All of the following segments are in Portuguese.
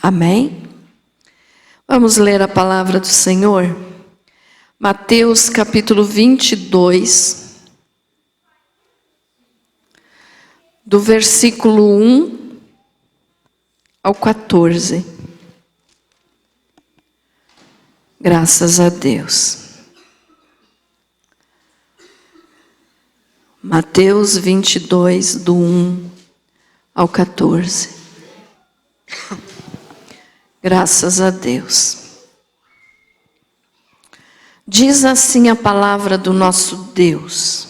Amém? Vamos ler a palavra do Senhor. Mateus capítulo 22, do versículo 1 ao 14. Graças a Deus. Mateus 22, do 1 ao 14. Graças a Deus. Diz assim a palavra do nosso Deus.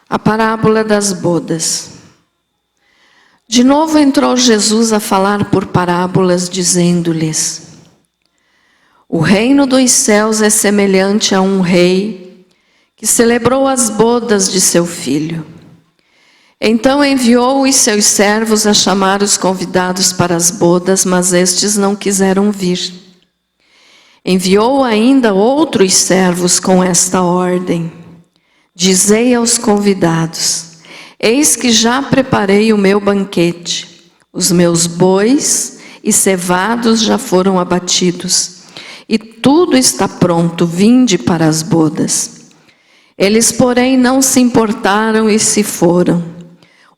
A parábola das bodas. De novo entrou Jesus a falar por parábolas, dizendo-lhes: o reino dos céus é semelhante a um rei que celebrou as bodas de seu filho. Então enviou os seus servos a chamar os convidados para as bodas, mas estes não quiseram vir. Enviou ainda outros servos com esta ordem: dizei aos convidados: eis que já preparei o meu banquete, os meus bois e cevados já foram abatidos, e tudo está pronto, vinde para as bodas. Eles, porém, não se importaram e se foram.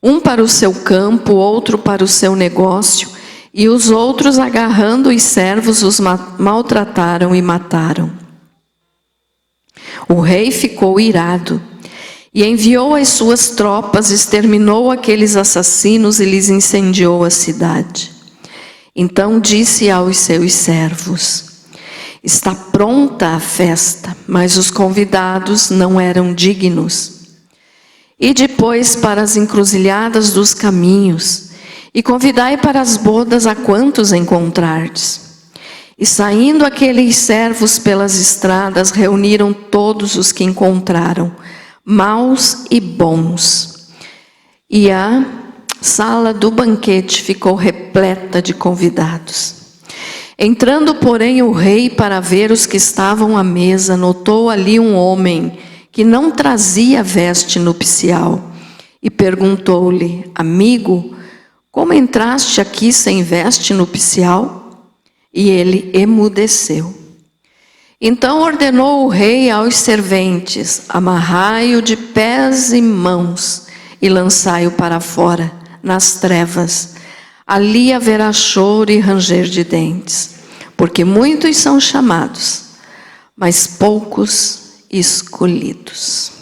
Um para o seu campo, outro para o seu negócio, e os outros, agarrando os servos, os maltrataram e mataram. O rei ficou irado e enviou as suas tropas, exterminou aqueles assassinos e lhes incendiou a cidade. Então disse aos seus servos: está pronta a festa, mas os convidados não eram dignos. E depois para as encruzilhadas dos caminhos, e convidai para as bodas a quantos encontrardes. E saindo aqueles servos pelas estradas, reuniram todos os que encontraram, maus e bons. E a sala do banquete ficou repleta de convidados. Entrando, porém, o rei para ver os que estavam à mesa, notou ali um homem que não trazia veste nupcial, e perguntou-lhe: amigo, como entraste aqui sem veste nupcial? E ele emudeceu. Então ordenou o rei aos serventes: amarrai-o de pés e mãos e lançai-o para fora, nas trevas. Ali haverá choro e ranger de dentes, porque muitos são chamados, mas poucos escolhidos.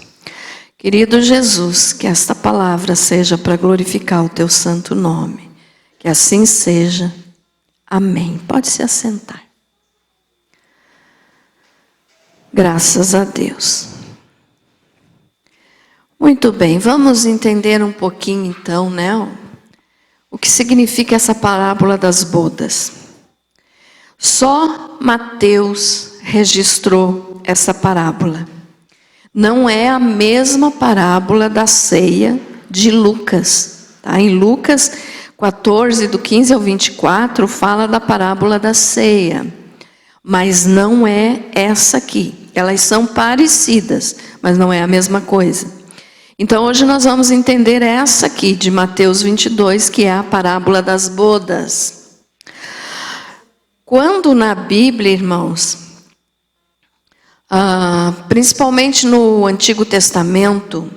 Querido Jesus, que esta palavra seja para glorificar o teu santo nome. Que assim seja. Amém. Pode se assentar. Graças a Deus. Muito bem, vamos entender um pouquinho então, né? O que significa essa parábola das bodas. Só Mateus registrou essa parábola. Não é a mesma parábola da ceia de Lucas. Tá? Em Lucas 14, do 15 ao 24, fala da parábola da ceia. Mas não é essa aqui. Elas são parecidas, mas não é a mesma coisa. Então hoje nós vamos entender essa aqui de Mateus 22, que é a parábola das bodas. Quando na Bíblia, irmãos, principalmente no Antigo Testamento,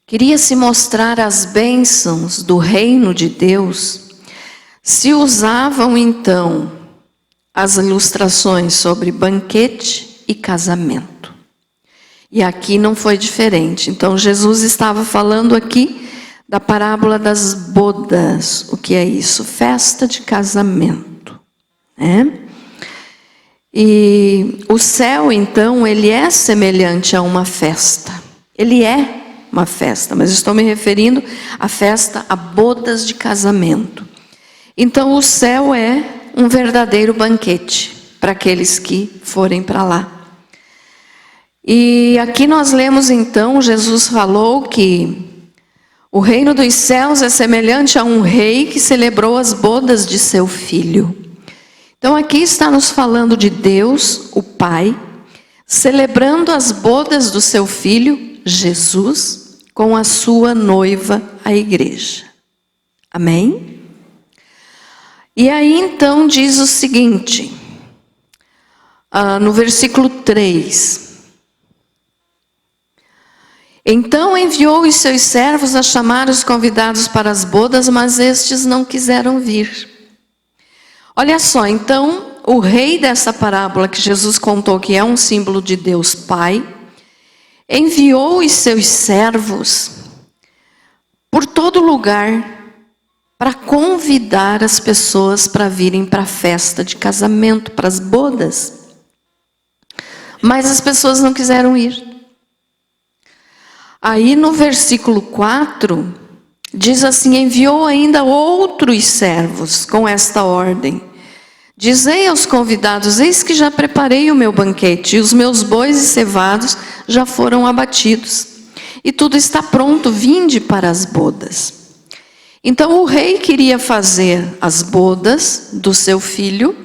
queria-se mostrar as bênçãos do reino de Deus, se usavam então as ilustrações sobre banquete e casamento. E aqui não foi diferente. Então Jesus estava falando aqui da parábola das bodas. O que é isso? Festa de casamento, né? E o céu, então, ele é semelhante a uma festa. Ele é uma festa, mas estou me referindo à festa, a bodas de casamento. Então, o céu é um verdadeiro banquete para aqueles que forem para lá. E aqui nós lemos, então, Jesus falou que o reino dos céus é semelhante a um rei que celebrou as bodas de seu filho. Então aqui está nos falando de Deus, o Pai, celebrando as bodas do seu Filho, Jesus, com a sua noiva, a igreja. Amém? E aí então diz o seguinte, no versículo 3. Então enviou os seus servos a chamar os convidados para as bodas, mas estes não quiseram vir. Olha só, então o rei dessa parábola que Jesus contou, que é um símbolo de Deus Pai, enviou os seus servos por todo lugar para convidar as pessoas para virem para a festa de casamento, para as bodas. Mas as pessoas não quiseram ir. Aí no versículo 4, diz assim, enviou ainda outros servos com esta ordem. Dizei aos convidados, eis que já preparei o meu banquete, e os meus bois e cevados já foram abatidos. E tudo está pronto, vinde para as bodas. Então o rei queria fazer as bodas do seu filho,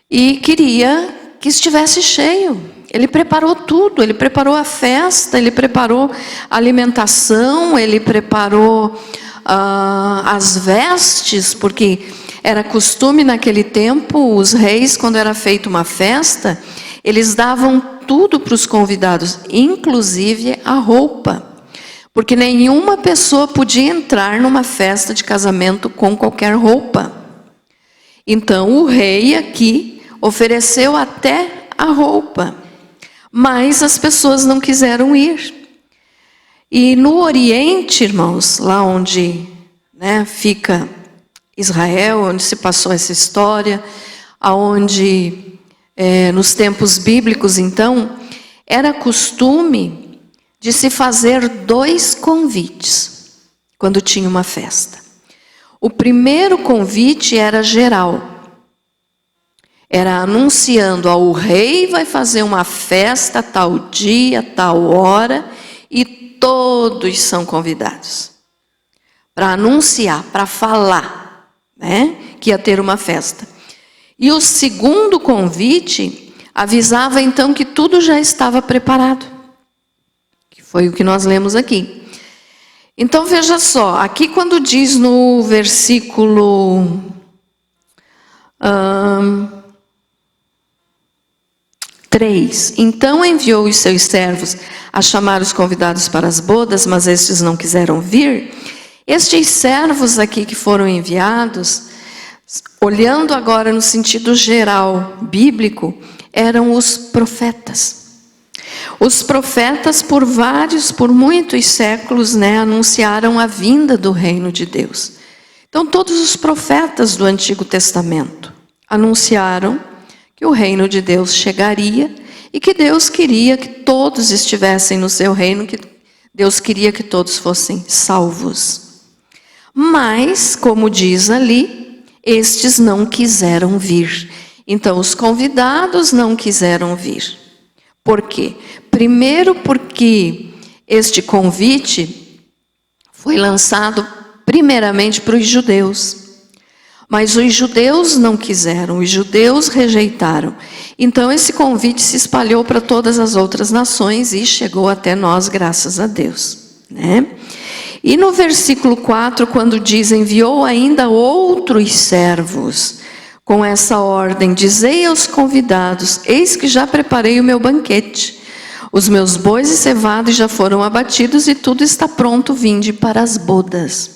e queria que estivesse cheio. Ele preparou tudo, ele preparou a festa, ele preparou a alimentação, ele preparou as vestes, porque era costume naquele tempo, os reis, quando era feita uma festa, eles davam tudo para os convidados, inclusive a roupa. Porque nenhuma pessoa podia entrar numa festa de casamento com qualquer roupa. Então o rei aqui ofereceu até a roupa. Mas as pessoas não quiseram ir. E no Oriente, irmãos, lá onde fica Israel, onde se passou essa história, aonde nos tempos bíblicos, então, era costume de se fazer 2 convites quando tinha uma festa. O primeiro convite era geral. Era anunciando, o rei vai fazer uma festa tal dia, tal hora, e todos são convidados. Para anunciar, para falar, que ia ter uma festa. E o segundo convite avisava então que tudo já estava preparado. Que foi o que nós lemos aqui. Então veja só, aqui quando diz no versículo 3, então enviou os seus servos a chamar os convidados para as bodas, mas estes não quiseram vir. Estes servos aqui que foram enviados, olhando agora no sentido geral bíblico, eram os profetas. Os profetas por muitos séculos, anunciaram a vinda do reino de Deus. Então todos os profetas do Antigo Testamento anunciaram que o reino de Deus chegaria e que Deus queria que todos estivessem no seu reino, que Deus queria que todos fossem salvos. Mas, como diz ali, estes não quiseram vir. Então os convidados não quiseram vir. Por quê? Primeiro porque este convite foi lançado primeiramente para os judeus. Mas os judeus não quiseram, os judeus rejeitaram. Então esse convite se espalhou para todas as outras nações e chegou até nós, graças a Deus. E no versículo 4, quando diz, enviou ainda outros servos, com essa ordem, dizei aos convidados, eis que já preparei o meu banquete. Os meus bois e cevados já foram abatidos e tudo está pronto, vinde para as bodas.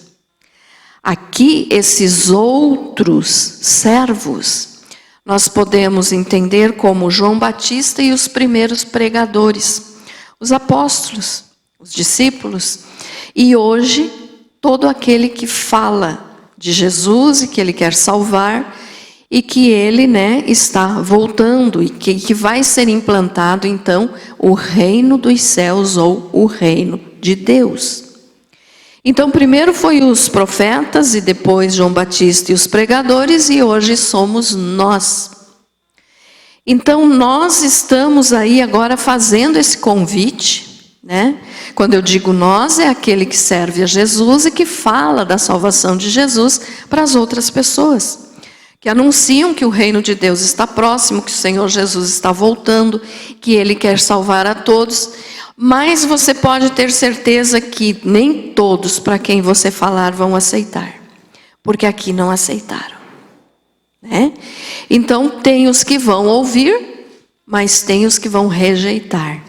Aqui, esses outros servos, nós podemos entender como João Batista e os primeiros pregadores, os apóstolos, os discípulos, e hoje, todo aquele que fala de Jesus e que ele quer salvar, e que ele está voltando, e que vai ser implantado, então, o reino dos céus ou o reino de Deus. Então, primeiro foi os profetas e depois João Batista e os pregadores, e hoje somos nós. Então, nós estamos aí agora fazendo esse convite, Quando eu digo nós, é aquele que serve a Jesus e que fala da salvação de Jesus para as outras pessoas, que anunciam que o reino de Deus está próximo, que o Senhor Jesus está voltando, que Ele quer salvar a todos. Mas você pode ter certeza que nem todos para quem você falar vão aceitar. Porque aqui não aceitaram. né? Então tem os que vão ouvir, mas tem os que vão rejeitar.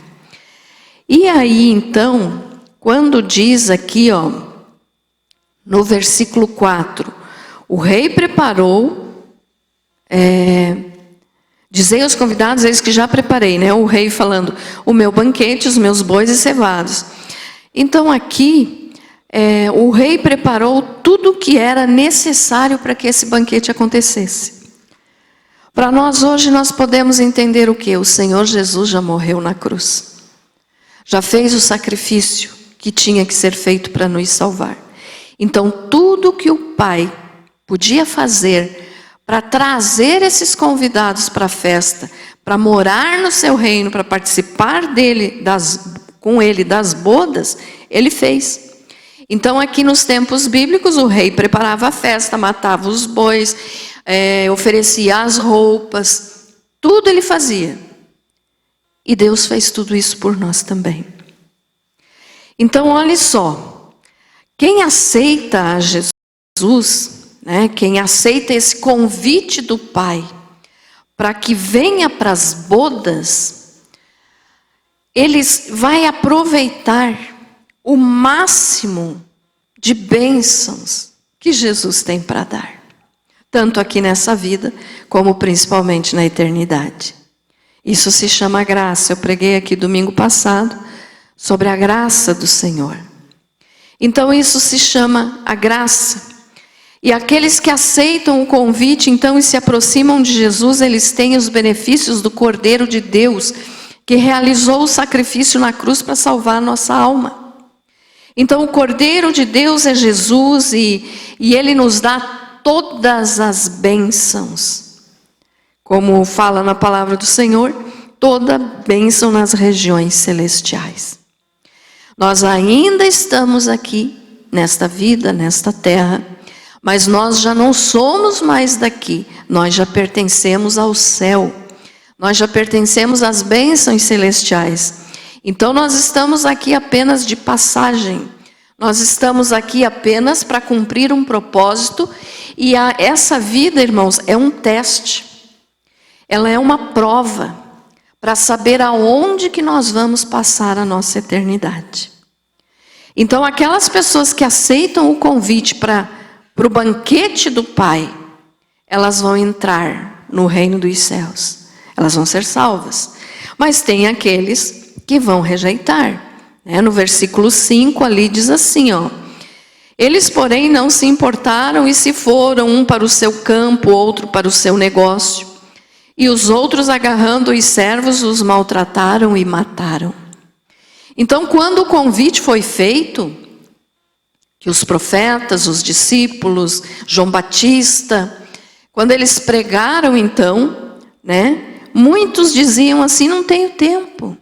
E aí então, quando diz aqui, ó, no versículo 4, o rei preparou, dizei aos convidados, eis que já preparei, né? O rei falando, o meu banquete, os meus bois e cevados. Então aqui, o rei preparou tudo o que era necessário para que esse banquete acontecesse. Para nós hoje, nós podemos entender o quê? O Senhor Jesus já morreu na cruz. Já fez o sacrifício que tinha que ser feito para nos salvar. Então, tudo que o Pai podia fazer para trazer esses convidados para a festa, para morar no seu reino, para participar dele, com ele das bodas, ele fez. Então, aqui nos tempos bíblicos, o rei preparava a festa, matava os bois, oferecia as roupas, tudo ele fazia. E Deus fez tudo isso por nós também. Então, olhe só, quem aceita a Jesus, né, quem aceita esse convite do Pai, para que venha para as bodas, ele vai aproveitar o máximo de bênçãos que Jesus tem para dar. Tanto aqui nessa vida, como principalmente na eternidade. Isso se chama graça. Eu preguei aqui domingo passado sobre a graça do Senhor. Então isso se chama a graça. E aqueles que aceitam o convite, então, e se aproximam de Jesus, eles têm os benefícios do Cordeiro de Deus, que realizou o sacrifício na cruz para salvar a nossa alma. Então o Cordeiro de Deus é Jesus e ele nos dá todas as bênçãos. Como fala na palavra do Senhor, toda bênção nas regiões celestiais. Nós ainda estamos aqui, nesta vida, nesta terra, mas nós já não somos mais daqui, nós já pertencemos ao céu, nós já pertencemos às bênçãos celestiais. Então nós estamos aqui apenas de passagem, nós estamos aqui apenas para cumprir um propósito, e essa vida, irmãos, é um teste. Ela é uma prova para saber aonde que nós vamos passar a nossa eternidade. Então, aquelas pessoas que aceitam o convite para o banquete do Pai, elas vão entrar no reino dos céus. Elas vão ser salvas. Mas tem aqueles que vão rejeitar. No versículo 5 ali diz assim, ó. Eles, porém, não se importaram e se foram, um para o seu campo, outro para o seu negócio. E os outros, agarrando os servos, os maltrataram e mataram. Então, quando o convite foi feito, que os profetas, os discípulos, João Batista, quando eles pregaram então, muitos diziam assim, não tenho tempo.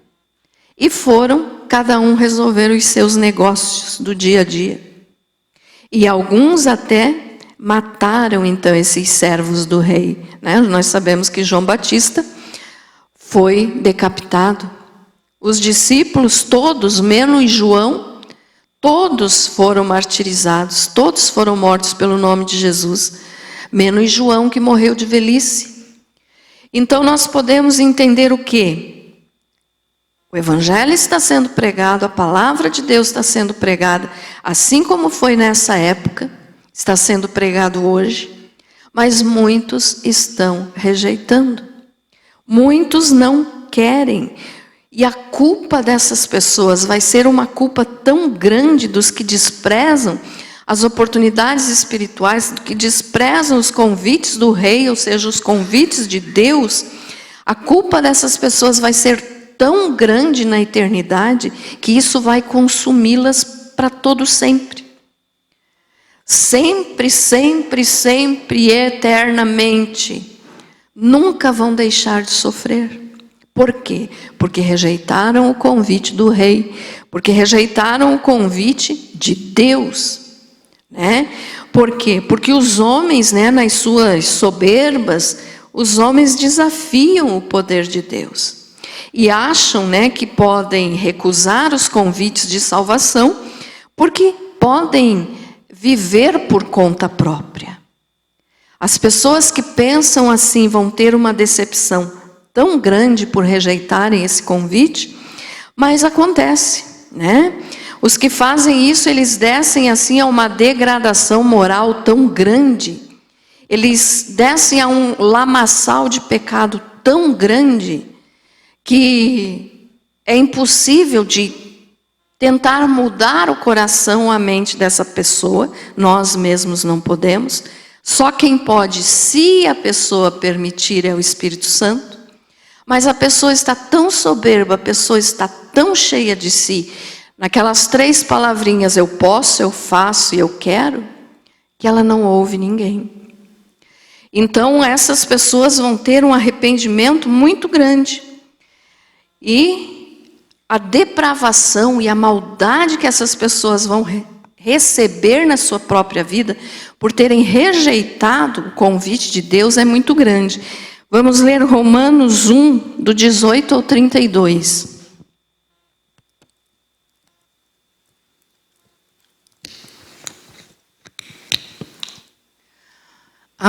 E foram, cada um, resolver os seus negócios do dia a dia. E alguns até mataram então esses servos do rei. Nós sabemos que João Batista foi decapitado. Os discípulos todos, menos João, todos foram martirizados, todos foram mortos pelo nome de Jesus, menos João, que morreu de velhice. Então nós podemos entender o quê? O evangelho está sendo pregado, a palavra de Deus está sendo pregada, assim como foi nessa época, está sendo pregado hoje, mas muitos estão rejeitando. Muitos não querem. E a culpa dessas pessoas vai ser uma culpa tão grande dos que desprezam as oportunidades espirituais, que desprezam os convites do rei, ou seja, os convites de Deus. A culpa dessas pessoas vai ser tão grande na eternidade que isso vai consumi-las para todo sempre. Sempre, sempre, sempre e eternamente. Nunca vão deixar de sofrer. Por quê? Porque rejeitaram o convite do rei. Porque rejeitaram o convite de Deus. Por quê? Porque os homens, nas suas soberbas, os homens desafiam o poder de Deus. E acham, que podem recusar os convites de salvação, porque podem viver por conta própria. As pessoas que pensam assim vão ter uma decepção tão grande por rejeitarem esse convite, mas acontece, né? Os que fazem isso, eles descem assim a uma degradação moral tão grande, eles descem a um lamaçal de pecado tão grande, que é impossível de tentar mudar o coração, a mente dessa pessoa. Nós mesmos não podemos. Só quem pode, se a pessoa permitir, é o Espírito Santo. Mas a pessoa está tão soberba, a pessoa está tão cheia de si, naquelas 3 palavrinhas, eu posso, eu faço e eu quero, que ela não ouve ninguém. Então essas pessoas vão ter um arrependimento muito grande. E a depravação e a maldade que essas pessoas vão receber na sua própria vida, por terem rejeitado o convite de Deus, é muito grande. Vamos ler Romanos 1, do 18 ao 32.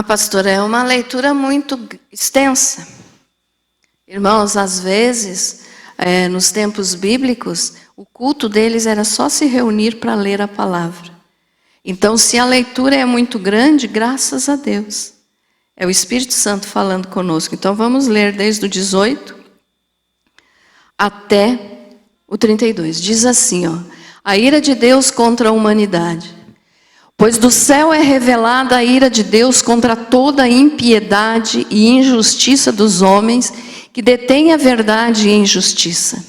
Pastora, é uma leitura muito extensa. Irmãos, às vezes, nos tempos bíblicos, o culto deles era só se reunir para ler a palavra. Então, se a leitura é muito grande, graças a Deus, é o Espírito Santo falando conosco. Então, vamos ler desde o 18 até o 32. Diz assim, a ira de Deus contra a humanidade. Pois do céu é revelada a ira de Deus contra toda a impiedade e injustiça dos homens que detêm a verdade e a injustiça.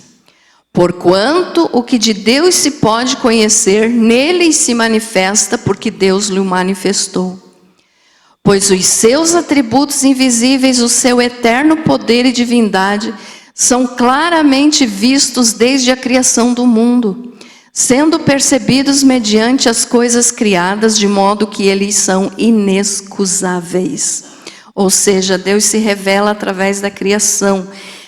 Porquanto o que de Deus se pode conhecer, nele se manifesta, porque Deus lhe manifestou. Pois os seus atributos invisíveis, o seu eterno poder e divindade, são claramente vistos desde a criação do mundo, sendo percebidos mediante as coisas criadas, de modo que eles são inexcusáveis. Ou seja, Deus se revela através da criação.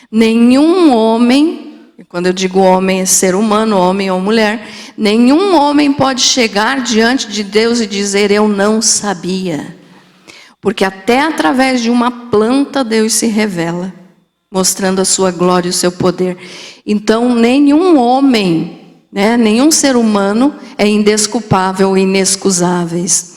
Nenhum homem, quando eu digo homem é ser humano, homem ou mulher, nenhum homem pode chegar diante de Deus e dizer, eu não sabia. Porque até através de uma planta Deus se revela, mostrando a sua glória e o seu poder. Então nenhum homem, nenhum ser humano é indesculpável e inexcusáveis.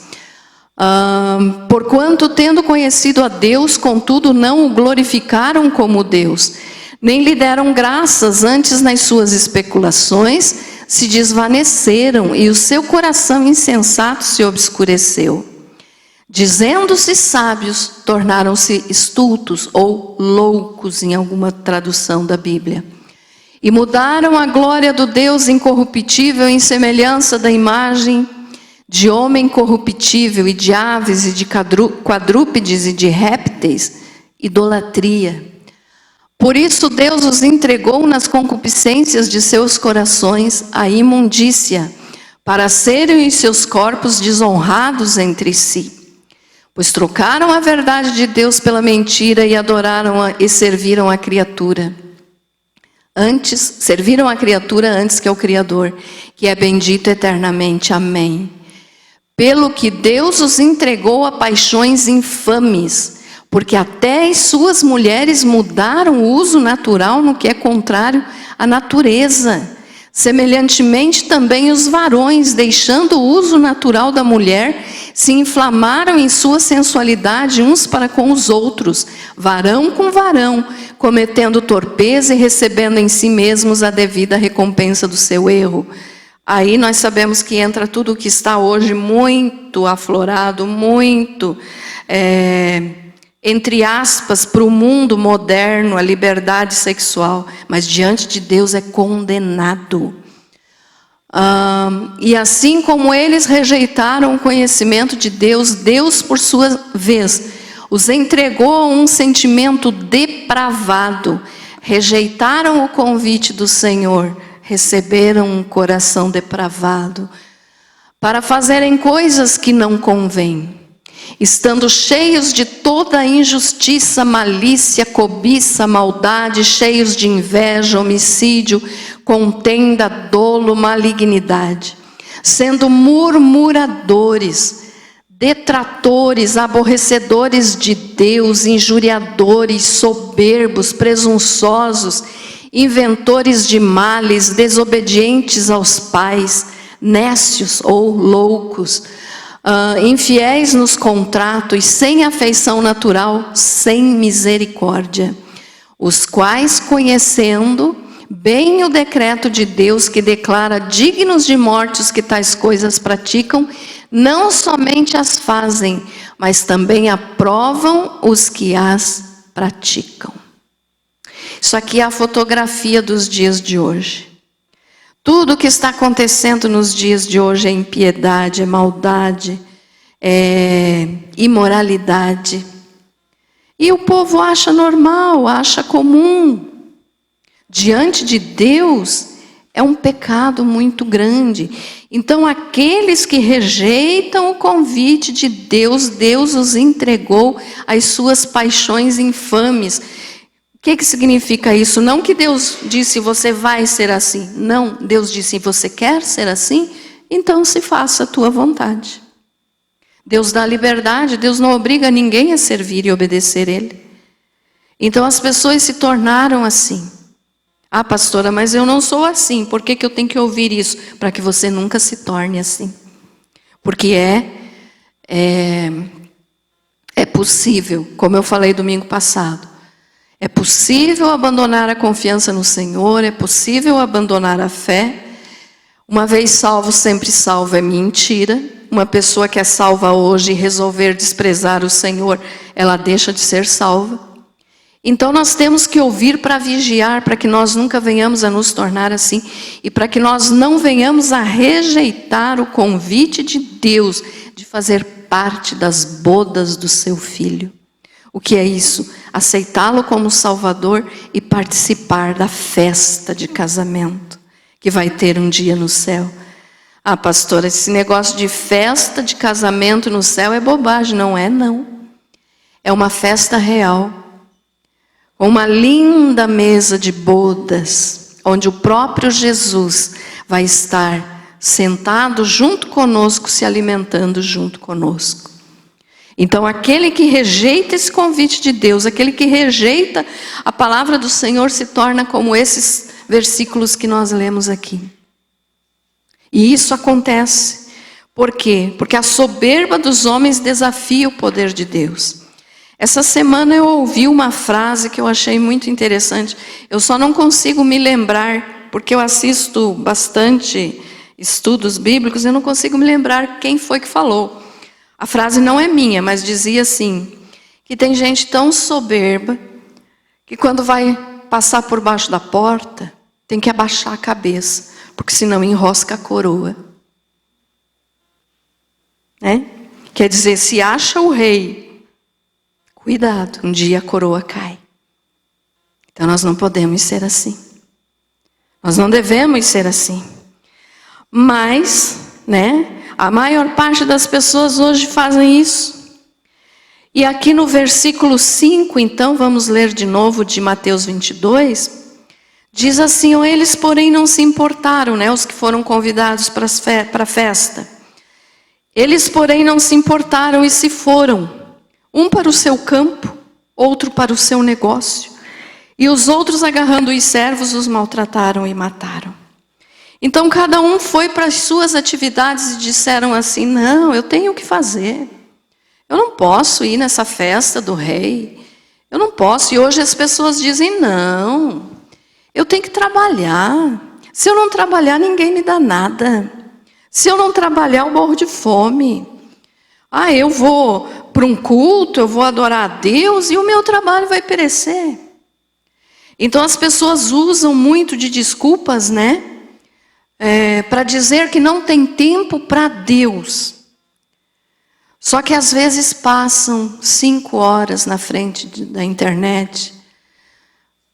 Porquanto, tendo conhecido a Deus, contudo não o glorificaram como Deus, nem lhe deram graças, antes nas suas especulações se desvaneceram, e o seu coração insensato se obscureceu. Dizendo-se sábios, tornaram-se estultos ou loucos, em alguma tradução da Bíblia. E mudaram a glória do Deus incorruptível em semelhança da imagem de homem corruptível, e de aves, e de quadrúpedes, e de répteis, idolatria. Por isso Deus os entregou nas concupiscências de seus corações à imundícia, para serem os seus corpos desonrados entre si. Pois trocaram a verdade de Deus pela mentira, e adoraram e serviram a criatura. Serviram a criatura antes que ao Criador, que é bendito eternamente. Amém. Pelo que Deus os entregou a paixões infames, porque até as suas mulheres mudaram o uso natural no que é contrário à natureza. Semelhantemente também os varões, deixando o uso natural da mulher, se inflamaram em sua sensualidade uns para com os outros, varão com varão, cometendo torpeza e recebendo em si mesmos a devida recompensa do seu erro. Aí nós sabemos que entra tudo o que está hoje muito aflorado, muito, entre aspas, para o mundo moderno, a liberdade sexual, mas diante de Deus é condenado. E assim como eles rejeitaram o conhecimento de Deus, Deus, por sua vez, os entregou a um sentimento depravado, rejeitaram o convite do Senhor, receberam um coração depravado, para fazerem coisas que não convêm, estando cheios de toda injustiça, malícia, cobiça, maldade, cheios de inveja, homicídio, contenda, dolo, malignidade, sendo murmuradores, detratores, aborrecedores de Deus, injuriadores, soberbos, presunçosos, inventores de males, desobedientes aos pais, nécios ou loucos, infiéis nos contratos, sem afeição natural, sem misericórdia, os quais, conhecendo bem o decreto de Deus que declara dignos de morte os que tais coisas praticam, não somente as fazem, mas também aprovam os que as praticam. Isso aqui é a fotografia dos dias de hoje. Tudo o que está acontecendo nos dias de hoje é impiedade, é maldade, é imoralidade. E o povo acha normal, acha comum. Diante de Deus é um pecado muito grande. Então aqueles que rejeitam o convite de Deus, Deus os entregou às suas paixões infames. O que significa isso? Não que Deus disse você vai ser assim. Não, Deus disse você quer ser assim? Então se faça a tua vontade. Deus dá liberdade, Deus não obriga ninguém a servir e obedecer Ele. Então as pessoas se tornaram assim. Ah, pastora, mas eu não sou assim, por que eu tenho que ouvir isso? Para que você nunca se torne assim. Porque é possível, como eu falei domingo passado, é possível abandonar a confiança no Senhor, é possível abandonar a fé. Uma vez salvo, sempre salvo é mentira. Uma pessoa que é salva hoje e resolver desprezar o Senhor, ela deixa de ser salva. Então nós temos que ouvir para vigiar, para que nós nunca venhamos a nos tornar assim, e para que nós não venhamos a rejeitar o convite de Deus, de fazer parte das bodas do seu Filho. O que é isso? Aceitá-lo como Salvador e participar da festa de casamento, que vai ter um dia no céu. Ah, pastora, esse negócio de festa de casamento no céu é bobagem. Não é, não. É uma festa real. Uma linda mesa de bodas, onde o próprio Jesus vai estar sentado junto conosco, se alimentando junto conosco. Então aquele que rejeita esse convite de Deus, aquele que rejeita a palavra do Senhor, se torna como esses versículos que nós lemos aqui. E isso acontece. Por quê? Porque a soberba dos homens desafia o poder de Deus. Essa semana eu ouvi uma frase que eu achei muito interessante. Eu só não consigo me lembrar, porque eu assisto bastante estudos bíblicos, eu não consigo me lembrar quem foi que falou. A frase não é minha, mas dizia assim, que tem gente tão soberba, que quando vai passar por baixo da porta, tem que abaixar a cabeça, porque senão enrosca a coroa. Quer dizer, se acha o rei, cuidado, um dia a coroa cai. Então nós não podemos ser assim. Nós não devemos ser assim. Mas, a maior parte das pessoas hoje fazem isso. E aqui no versículo 5, então, vamos ler de novo de Mateus 22, diz assim, eles porém não se importaram, os que foram convidados para a festa. Eles porém não se importaram e se foram. Um para o seu campo, outro para o seu negócio. E os outros, agarrando os servos, os maltrataram e mataram. Então cada um foi para as suas atividades e disseram assim, não, eu tenho o que fazer. Eu não posso ir nessa festa do rei. Eu não posso. E hoje as pessoas dizem, não, eu tenho que trabalhar. Se eu não trabalhar, ninguém me dá nada. Se eu não trabalhar, eu morro de fome. Ah, eu vou para um culto, eu vou adorar a Deus e o meu trabalho vai perecer. Então as pessoas usam muito de desculpas, para dizer que não tem tempo para Deus. Só que às vezes passam 5 horas na frente da internet,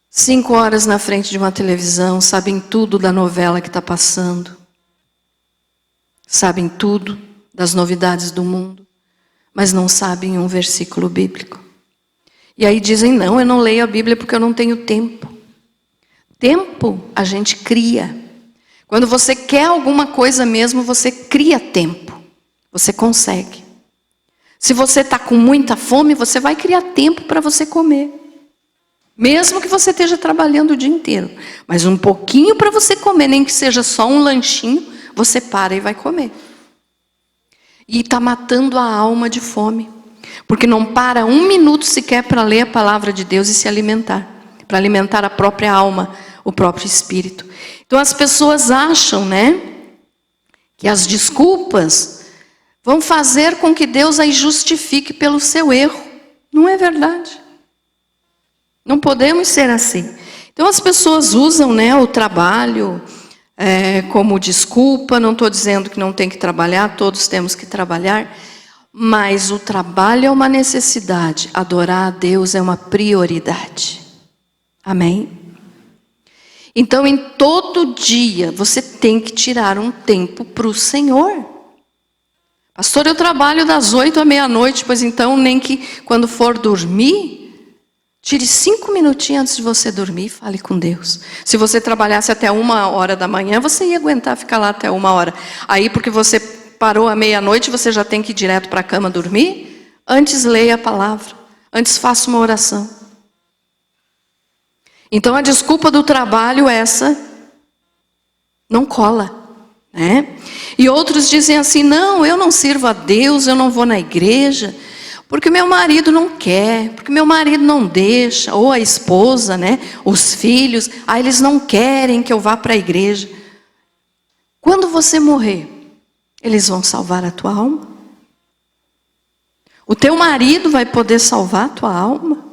5 horas na frente de uma televisão, sabem tudo da novela que está passando, sabem tudo das novidades do mundo, mas não sabem um versículo bíblico. E aí dizem, não, eu não leio a Bíblia porque eu não tenho tempo. Tempo a gente cria. Quando você quer alguma coisa mesmo, você cria tempo. Você consegue. Se você está com muita fome, você vai criar tempo para você comer. Mesmo que você esteja trabalhando o dia inteiro. Mas um pouquinho para você comer, nem que seja só um lanchinho, você para e vai comer. E está matando a alma de fome. Porque não para um minuto sequer para ler a palavra de Deus e se alimentar. Para alimentar a própria alma, o próprio espírito. Então as pessoas acham, né, que as desculpas vão fazer com que Deus as justifique pelo seu erro. Não é verdade. Não podemos ser assim. Então as pessoas usam, né, o trabalho como desculpa. Não estou dizendo que não tem que trabalhar, todos temos que trabalhar. Mas o trabalho é uma necessidade. Adorar a Deus é uma prioridade. Amém? Então em todo dia você tem que tirar um tempo para o Senhor. Pastor, eu trabalho das 8 à meia-noite, pois então nem que quando for dormir, tire 5 minutinhos antes de você dormir e fale com Deus. Se você trabalhasse até 1h da manhã, você ia aguentar ficar lá até 1h. Aí porque você parou à meia-noite, você já tem que ir direto para a cama dormir? Antes leia a palavra, antes faça uma oração. Então a desculpa do trabalho essa não cola. Né? E outros dizem assim, não, eu não sirvo a Deus, eu não vou na igreja, porque meu marido não quer, porque meu marido não deixa, ou a esposa, né? Os filhos, eles não querem que eu vá para a igreja. Quando você morrer, eles vão salvar a tua alma? O teu marido vai poder salvar a tua alma?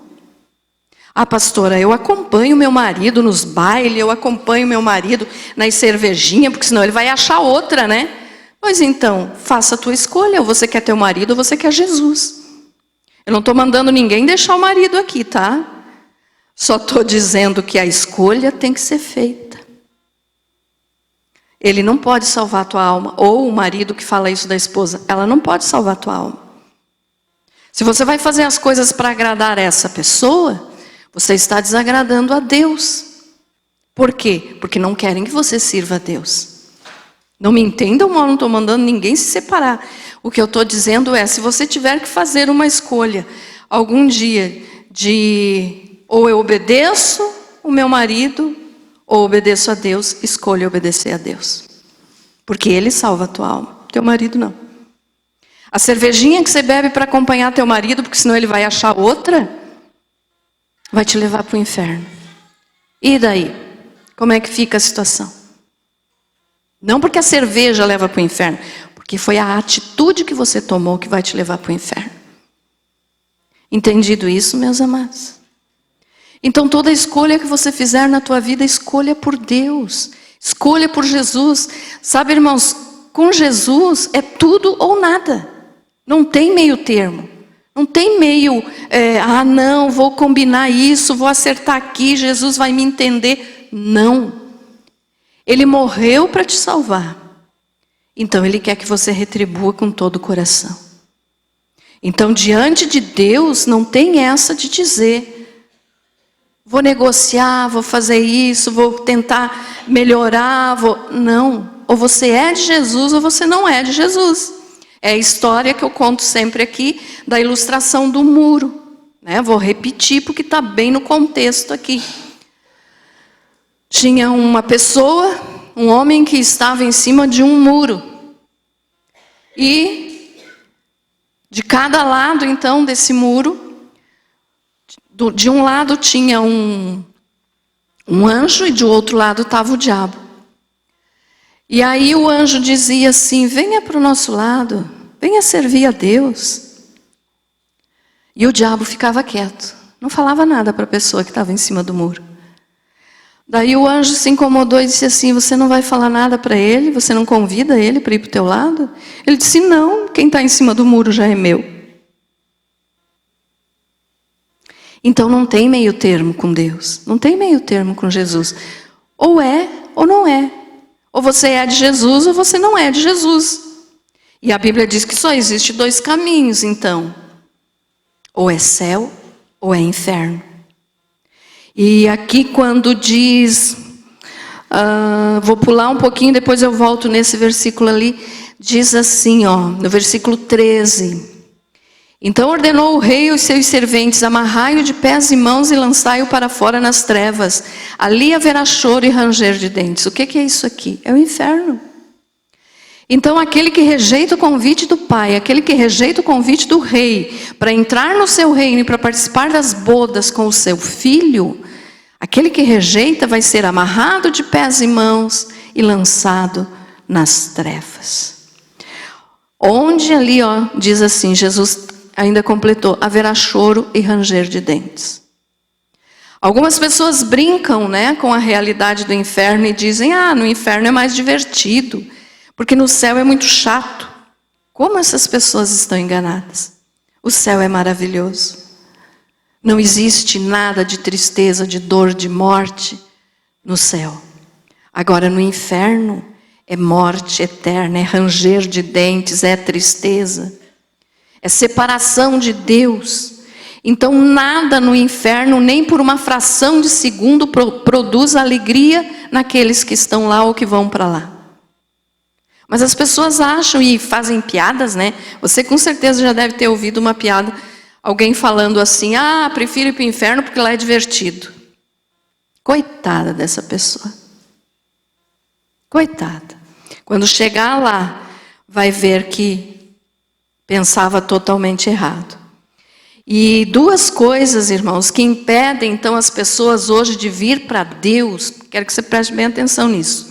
Ah, pastora, eu acompanho meu marido nos bailes, eu acompanho meu marido nas cervejinhas, porque senão ele vai achar outra, né? Pois então, faça a tua escolha, ou você quer teu marido, ou você quer Jesus. Eu não estou mandando ninguém deixar o marido aqui, tá? Só estou dizendo que a escolha tem que ser feita. Ele não pode salvar a tua alma, ou o marido que fala isso da esposa, ela não pode salvar a tua alma. Se você vai fazer as coisas para agradar essa pessoa, você está desagradando a Deus. Por quê? Porque não querem que você sirva a Deus. Não me entendam mal, não estou mandando ninguém se separar. O que eu estou dizendo é, se você tiver que fazer uma escolha, algum dia, de ou eu obedeço o meu marido, ou obedeço a Deus, escolha obedecer a Deus. Porque Ele salva a tua alma, teu marido não. A cervejinha que você bebe para acompanhar teu marido, porque senão ele vai achar outra, vai te levar para o inferno. E daí? Como é que fica a situação? Não porque a cerveja leva para o inferno, porque foi a atitude que você tomou que vai te levar para o inferno. Entendido isso, meus amados? Então toda escolha que você fizer na tua vida, escolha por Deus. Escolha por Jesus. Sabe, irmãos, com Jesus é tudo ou nada. Não tem meio termo. Não tem meio, não, vou combinar isso, vou acertar aqui, Jesus vai me entender. Não. Ele morreu para te salvar. Então Ele quer que você retribua com todo o coração. Então diante de Deus não tem essa de dizer, vou negociar, vou fazer isso, vou tentar melhorar, não. Ou você é de Jesus ou você não é de Jesus. É a história que eu conto sempre aqui da ilustração do muro. Né? Vou repetir porque está bem no contexto aqui. Tinha uma pessoa, um homem que estava em cima de um muro. E de cada lado, então, desse muro, de um lado tinha um anjo e do outro lado estava o diabo. E aí o anjo dizia assim, venha para o nosso lado, venha servir a Deus. E o diabo ficava quieto, não falava nada para a pessoa que estava em cima do muro. Daí o anjo se incomodou e disse assim, você não vai falar nada para ele? Você não convida ele para ir para o teu lado? Ele disse, não, quem está em cima do muro já é meu. Então não tem meio termo com Deus, não tem meio termo com Jesus. Ou é ou não é. Ou você é de Jesus ou você não é de Jesus. E a Bíblia diz que só existe 2 caminhos, então. Ou é céu ou é inferno. E aqui quando diz, vou pular um pouquinho, depois eu volto nesse versículo ali, diz assim, no versículo 13. Então ordenou o rei aos seus serventes: amarrai-o de pés e mãos e lançai-o para fora nas trevas. Ali haverá choro e ranger de dentes. O que é isso aqui? É o inferno. Então aquele que rejeita o convite do pai, aquele que rejeita o convite do rei, para entrar no seu reino e para participar das bodas com o seu filho, aquele que rejeita vai ser amarrado de pés e mãos e lançado nas trevas. Onde ali, diz assim, Jesus ainda completou: haverá choro e ranger de dentes. Algumas pessoas brincam, com a realidade do inferno e dizem: no inferno é mais divertido, porque no céu é muito chato. Como essas pessoas estão enganadas? O céu é maravilhoso. Não existe nada de tristeza, de dor, de morte no céu. Agora no inferno é morte eterna, é ranger de dentes, é tristeza, é separação de Deus. Então nada no inferno, nem por uma fração de segundo, produz alegria naqueles que estão lá ou que vão para lá. Mas as pessoas acham e fazem piadas, Você com certeza já deve ter ouvido uma piada, alguém falando assim: prefiro ir para o inferno porque lá é divertido. Coitada dessa pessoa. Coitada. Quando chegar lá, vai ver que pensava totalmente errado. E duas coisas, irmãos, que impedem então as pessoas hoje de vir para Deus. Quero que você preste bem atenção nisso.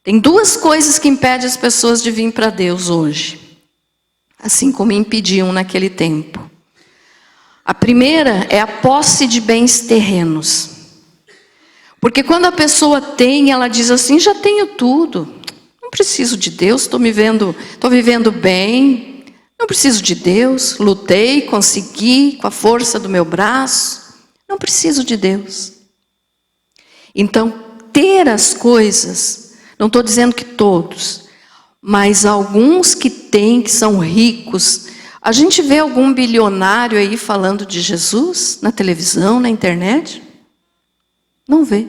Tem duas coisas que impedem as pessoas de vir para Deus hoje, assim como impediam naquele tempo. A primeira é a posse de bens terrenos. Porque quando a pessoa tem, ela diz assim: já tenho tudo, não preciso de Deus, estou vivendo bem, não preciso de Deus, lutei, consegui com a força do meu braço, não preciso de Deus. Então, ter as coisas, não estou dizendo que todos, mas alguns que têm, que são ricos. A gente vê algum bilionário aí falando de Jesus na televisão, na internet? Não vê.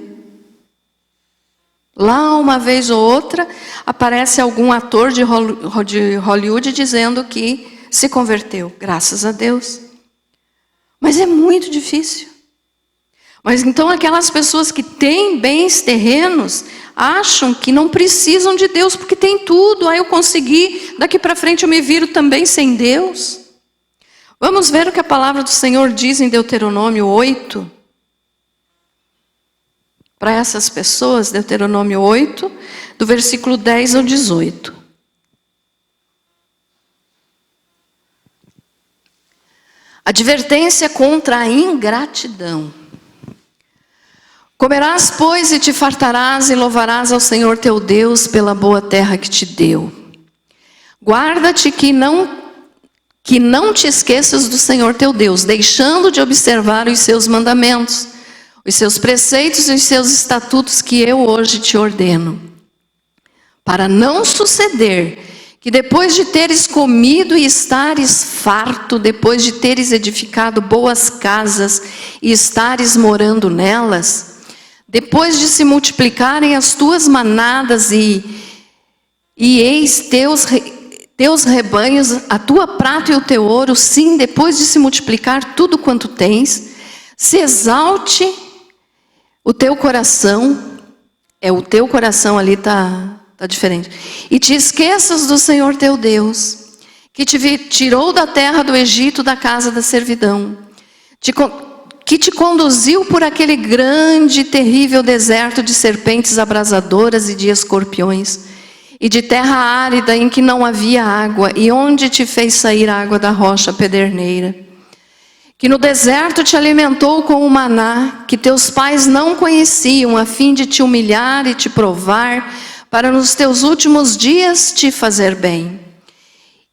Lá uma vez ou outra aparece algum ator de Hollywood dizendo que se converteu, graças a Deus. Mas é muito difícil. Mas então aquelas pessoas que têm bens terrenos acham que não precisam de Deus porque tem tudo. Eu consegui, daqui para frente eu me viro também sem Deus. Vamos ver o que a palavra do Senhor diz em Deuteronômio 8. Para essas pessoas, Deuteronômio 8, do versículo 10 ao 18. Advertência contra a ingratidão. Comerás, pois, e te fartarás, e louvarás ao Senhor teu Deus pela boa terra que te deu. Guarda-te que não te esqueças do Senhor teu Deus, deixando de observar os seus mandamentos, os seus preceitos e os seus estatutos que eu hoje te ordeno. Para não suceder que depois de teres comido e estares farto, depois de teres edificado boas casas e estares morando nelas, depois de se multiplicarem as tuas manadas e eis teus rebanhos, a tua prata e o teu ouro, sim, depois de se multiplicar tudo quanto tens, se exalte o teu coração, o teu coração ali está diferente, e te esqueças do Senhor teu Deus, que te tirou da terra do Egito, da casa da servidão, que te conduziu por aquele grande e terrível deserto de serpentes abrasadoras e de escorpiões, e de terra árida em que não havia água, e onde te fez sair água da rocha pederneira, que no deserto te alimentou com o maná, que teus pais não conheciam, a fim de te humilhar e te provar, para nos teus últimos dias te fazer bem.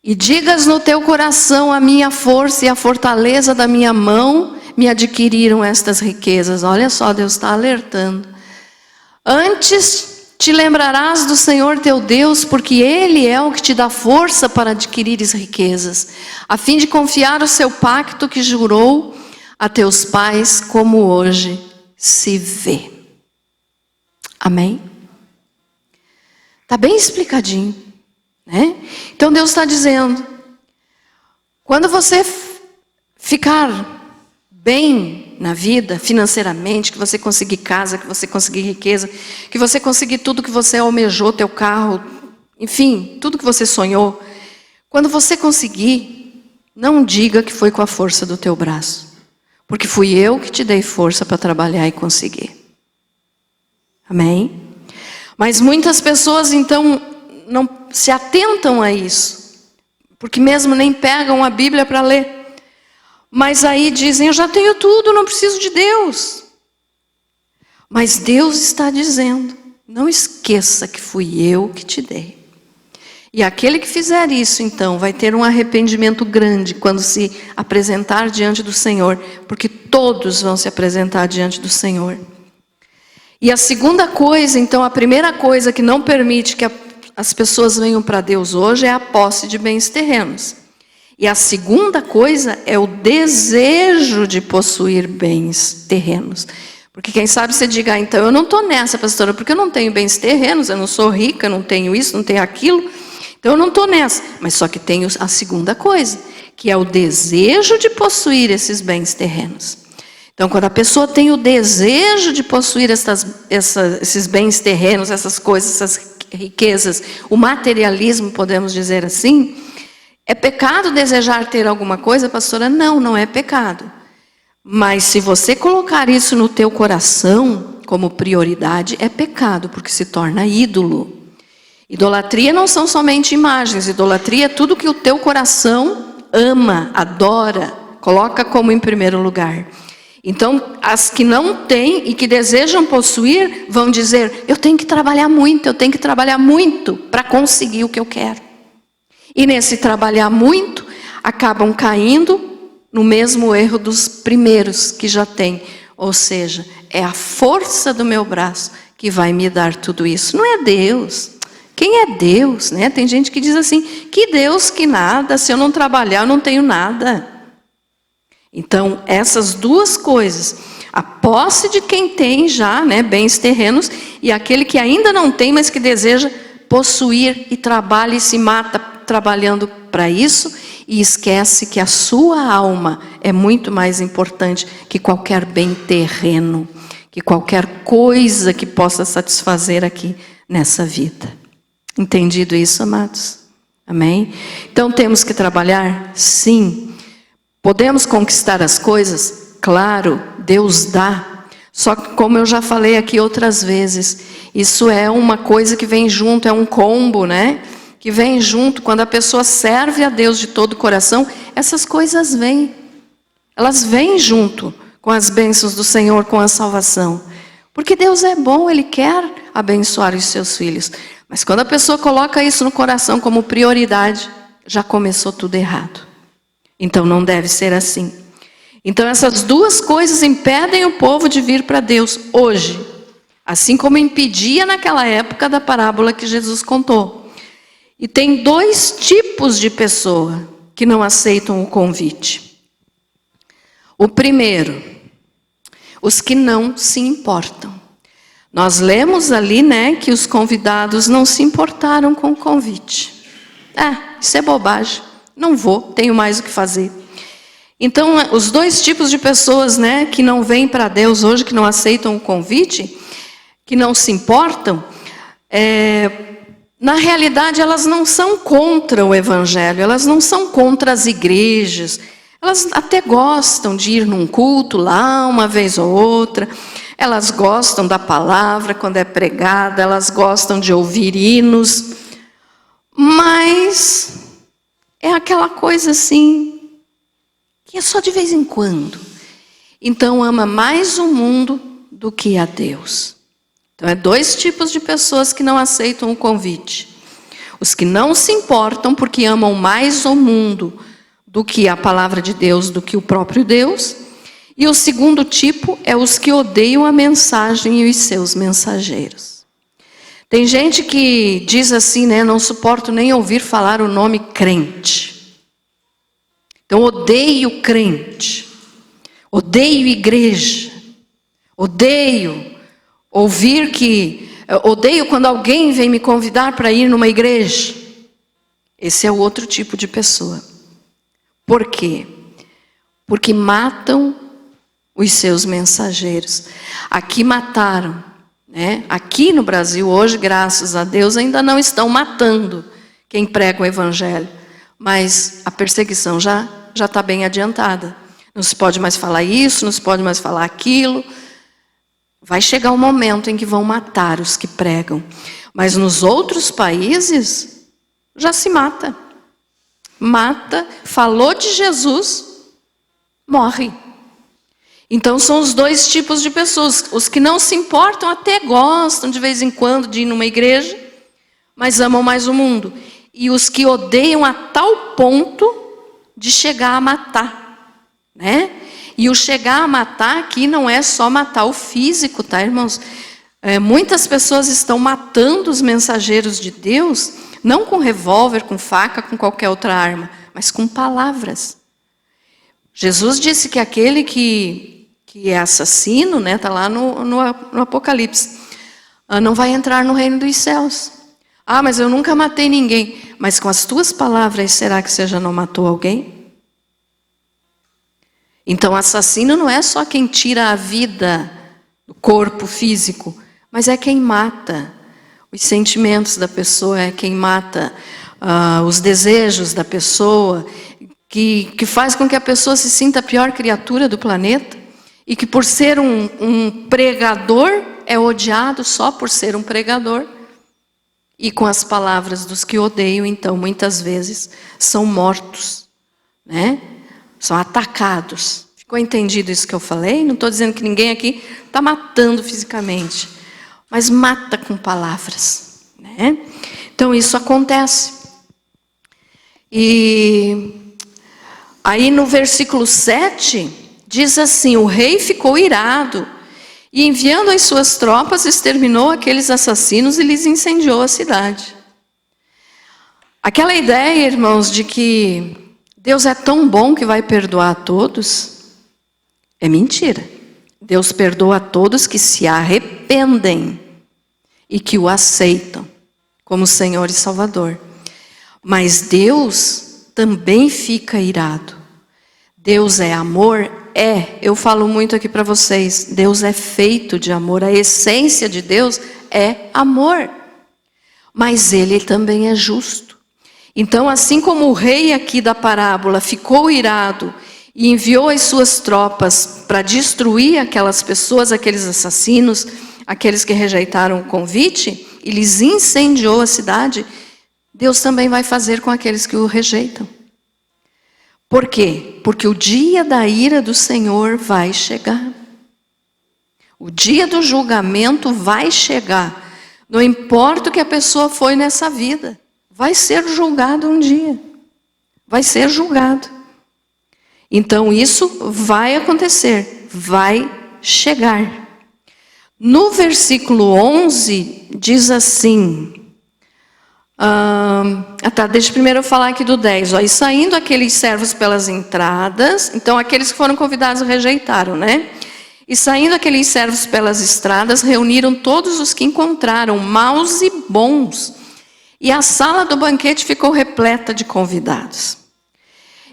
E digas no teu coração: a minha força e a fortaleza da minha mão me adquiriram estas riquezas. Olha só, Deus está alertando. Antes te lembrarás do Senhor teu Deus, porque Ele é o que te dá força para adquirires riquezas, a fim de confiar o seu pacto que jurou a teus pais, como hoje se vê. Amém? Está bem explicadinho, né? Então Deus está dizendo: Quando você ficar bem na vida, financeiramente, que você conseguir casa, que você conseguir riqueza, que você conseguir tudo que você almejou, teu carro, enfim, tudo que você sonhou, quando você conseguir, não diga que foi com a força do teu braço, porque fui eu que te dei força para trabalhar e conseguir. Amém? Mas muitas pessoas então não se atentam a isso, porque mesmo nem pegam a Bíblia para ler. Mas aí dizem, eu já tenho tudo, não preciso de Deus. Mas Deus está dizendo, não esqueça que fui eu que te dei. E aquele que fizer isso, então, vai ter um arrependimento grande quando se apresentar diante do Senhor, porque todos vão se apresentar diante do Senhor. E a segunda coisa, então, a primeira coisa que não permite que as pessoas venham para Deus hoje é a posse de bens terrenos. E a segunda coisa é o desejo de possuir bens terrenos. Porque quem sabe você diga, então eu não estou nessa, pastora, porque eu não tenho bens terrenos, eu não sou rica, não tenho isso, não tenho aquilo, então eu não estou nessa. Mas só que tenho a segunda coisa, que é o desejo de possuir esses bens terrenos. Então, quando a pessoa tem o desejo de possuir esses bens terrenos, essas coisas, essas riquezas, o materialismo, podemos dizer assim, é pecado desejar ter alguma coisa, pastora? Não, não é pecado. Mas se você colocar isso no teu coração como prioridade, é pecado, porque se torna ídolo. Idolatria não são somente imagens, idolatria é tudo que o teu coração ama, adora, coloca como em primeiro lugar. Então, as que não têm e que desejam possuir, vão dizer, eu tenho que trabalhar muito para conseguir o que eu quero. E nesse trabalhar muito, acabam caindo no mesmo erro dos primeiros que já têm. Ou seja, é a força do meu braço que vai me dar tudo isso. Não é Deus. Quem é Deus, né? Tem gente que diz assim, que Deus, que nada, se eu não trabalhar eu não tenho nada. Então, essas duas coisas, a posse de quem tem já, né, bens terrenos, e aquele que ainda não tem, mas que deseja possuir e trabalha e se mata trabalhando para isso, e esquece que a sua alma é muito mais importante que qualquer bem terreno, que qualquer coisa que possa satisfazer aqui nessa vida. Entendido isso, amados? Amém? Então temos que trabalhar? Sim. Podemos conquistar as coisas? Claro, Deus dá. Só que, como eu já falei aqui outras vezes, isso é uma coisa que vem junto, é um combo, né? Que vem junto, quando a pessoa serve a Deus de todo o coração, essas coisas vêm. Elas vêm junto com as bênçãos do Senhor, com a salvação. Porque Deus é bom, Ele quer abençoar os seus filhos. Mas quando a pessoa coloca isso no coração como prioridade, já começou tudo errado. Então não deve ser assim. Então essas duas coisas impedem o povo de vir para Deus hoje. Assim como impedia naquela época da parábola que Jesus contou. E tem dois tipos de pessoa que não aceitam o convite. O primeiro, os que não se importam. Nós lemos ali, né, que os convidados não se importaram com o convite. Isso é bobagem. Não vou, tenho mais o que fazer. Então, os dois tipos de pessoas, né, que não vêm para Deus hoje, que não aceitam o convite, que não se importam, na realidade elas não são contra o evangelho, elas não são contra as igrejas, elas até gostam de ir num culto lá, uma vez ou outra, elas gostam da palavra quando é pregada, elas gostam de ouvir hinos, mas é aquela coisa assim, que é só de vez em quando. Então ama mais o mundo do que a Deus. Então é dois tipos de pessoas que não aceitam o convite. Os que não se importam porque amam mais o mundo do que a palavra de Deus, do que o próprio Deus. E o segundo tipo é os que odeiam a mensagem e os seus mensageiros. Tem gente que diz assim, né, não suporto nem ouvir falar o nome crente. Então odeio crente, odeio igreja, odeio quando alguém vem me convidar para ir numa igreja. Esse é o outro tipo de pessoa. Por quê? Porque matam os seus mensageiros. Aqui mataram, né? Aqui no Brasil hoje, graças a Deus, ainda não estão matando quem prega o evangelho. Mas a perseguição já está bem adiantada. Não se pode mais falar isso, não se pode mais falar aquilo. Vai chegar um momento em que vão matar os que pregam. Mas nos outros países, já se mata. Mata, falou de Jesus, morre. Então são os dois tipos de pessoas. Os que não se importam até gostam de vez em quando de ir numa igreja, mas amam mais o mundo. E os que odeiam a tal ponto de chegar a matar, né? E o chegar a matar aqui não é só matar o físico, tá, irmãos? Muitas pessoas estão matando os mensageiros de Deus, não com revólver, com faca, com qualquer outra arma, mas com palavras. Jesus disse que aquele que é assassino, né, está lá no Apocalipse, não vai entrar no reino dos céus. Ah, mas eu nunca matei ninguém. Mas com as tuas palavras, será que você já não matou alguém? Então, assassino não é só quem tira a vida do corpo físico, mas é quem mata os sentimentos da pessoa, é quem mata os desejos da pessoa, que faz com que a pessoa se sinta a pior criatura do planeta, e que por ser um pregador, é odiado só por ser um pregador. E com as palavras dos que odeiam, então, muitas vezes, são mortos, né? São atacados. Ficou entendido isso que eu falei? Não estou dizendo que ninguém aqui está matando fisicamente, mas mata com palavras, né? Então, isso acontece. E aí no versículo 7, diz assim: o rei ficou irado, e enviando as suas tropas, exterminou aqueles assassinos e lhes incendiou a cidade. Aquela ideia, irmãos, de que Deus é tão bom que vai perdoar a todos, é mentira. Deus perdoa a todos que se arrependem e que o aceitam como Senhor e Salvador. Mas Deus também fica irado. Deus é amor? Eu falo muito aqui para vocês, Deus é feito de amor, a essência de Deus é amor, mas Ele também é justo. Então, assim como o rei aqui da parábola ficou irado e enviou as suas tropas para destruir aquelas pessoas, aqueles assassinos, aqueles que rejeitaram o convite, e lhes incendiou a cidade, Deus também vai fazer com aqueles que o rejeitam. Por quê? Porque o dia da ira do Senhor vai chegar. O dia do julgamento vai chegar. Não importa o que a pessoa foi nessa vida, vai ser julgado um dia. Vai ser julgado. Então isso vai acontecer, vai chegar. No versículo 11 diz assim... deixa primeiro eu falar aqui do 10. E saindo aqueles servos pelas entradas, então aqueles que foram convidados rejeitaram, né? E saindo aqueles servos pelas estradas, reuniram todos os que encontraram, maus e bons. E a sala do banquete ficou repleta de convidados.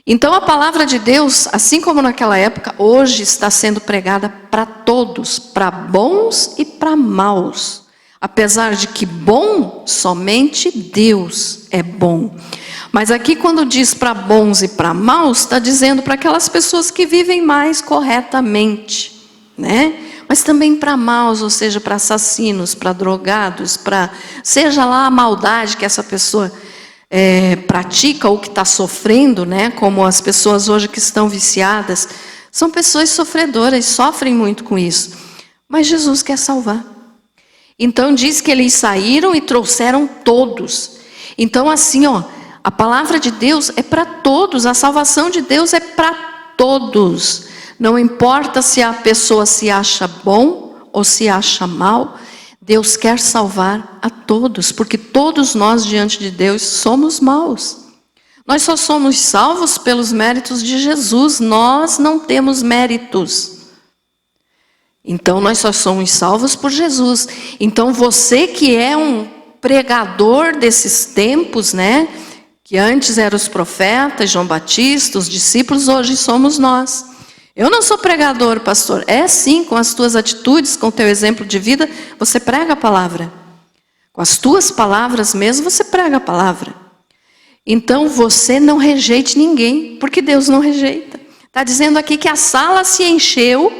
Então a palavra de Deus, assim como naquela época, hoje está sendo pregada para todos, para bons e para maus. Apesar de que bom, somente Deus é bom. Mas aqui quando diz para bons e para maus, está dizendo para aquelas pessoas que vivem mais corretamente, né? Mas também para maus, ou seja, para assassinos, para drogados, para seja lá a maldade que essa pessoa pratica ou que está sofrendo, né? Como as pessoas hoje que estão viciadas, são pessoas sofredoras, sofrem muito com isso. Mas Jesus quer salvar. Então diz que eles saíram e trouxeram todos. Então assim, a palavra de Deus é para todos, a salvação de Deus é para todos. Não importa se a pessoa se acha bom ou se acha mal, Deus quer salvar a todos, porque todos nós diante de Deus somos maus. Nós só somos salvos pelos méritos de Jesus, nós não temos méritos. Então nós só somos salvos por Jesus. Então você que é um pregador desses tempos, né? Que antes eram os profetas, João Batista, os discípulos, hoje somos nós. Eu não sou pregador, pastor. É sim, com as tuas atitudes, com o teu exemplo de vida, você prega a palavra. Com as tuas palavras mesmo, você prega a palavra. Então você não rejeite ninguém, porque Deus não rejeita. Está dizendo aqui que a sala se encheu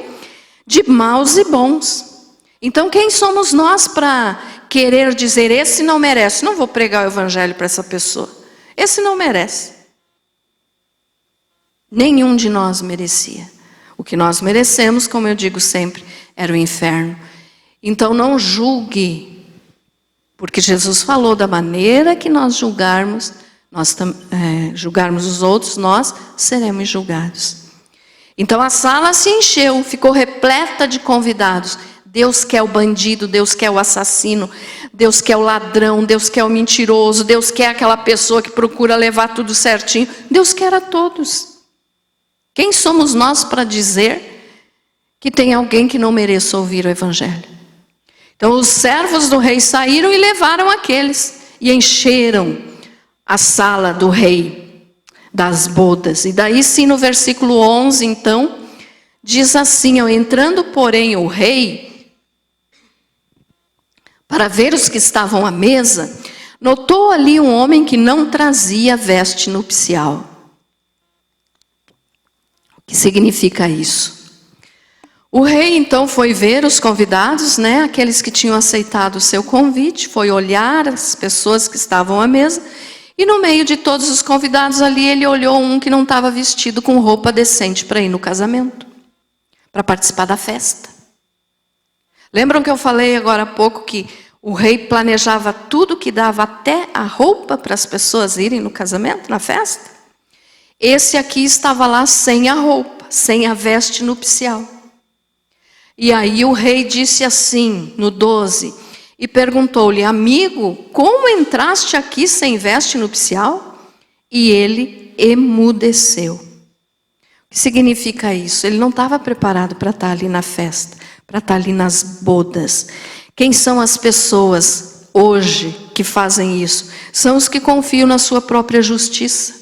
de maus e bons. Então quem somos nós para querer dizer, esse não merece? Não vou pregar o evangelho para essa pessoa. Esse não merece. Nenhum de nós merecia. O que nós merecemos, como eu digo sempre, era o inferno. Então não julgue, porque Jesus falou da maneira que nós julgarmos os outros, nós seremos julgados. Então a sala se encheu, ficou repleta de convidados. Deus quer o bandido, Deus quer o assassino, Deus quer o ladrão, Deus quer o mentiroso, Deus quer aquela pessoa que procura levar tudo certinho. Deus quer a todos. Quem somos nós para dizer que tem alguém que não mereça ouvir o evangelho? Então os servos do rei saíram e levaram aqueles e encheram a sala do rei das bodas. E daí sim no versículo 11 então, diz assim, entrando porém o rei, para ver os que estavam à mesa, notou ali um homem que não trazia veste nupcial. O que significa isso? O rei então foi ver os convidados, aqueles que tinham aceitado o seu convite, foi olhar as pessoas que estavam à mesa, e no meio de todos os convidados ali, ele olhou um que não estava vestido com roupa decente para ir no casamento, para participar da festa. Lembram que eu falei agora há pouco que o rei planejava tudo que dava até a roupa para as pessoas irem no casamento, na festa? Esse aqui estava lá sem a roupa, sem a veste nupcial. E aí o rei disse assim, no 12, e perguntou-lhe, amigo, como entraste aqui sem veste nupcial? E ele emudeceu. O que significa isso? Ele não estava preparado para estar ali na festa, para estar ali nas bodas. Quem são as pessoas hoje que fazem isso? São os que confiam na sua própria justiça,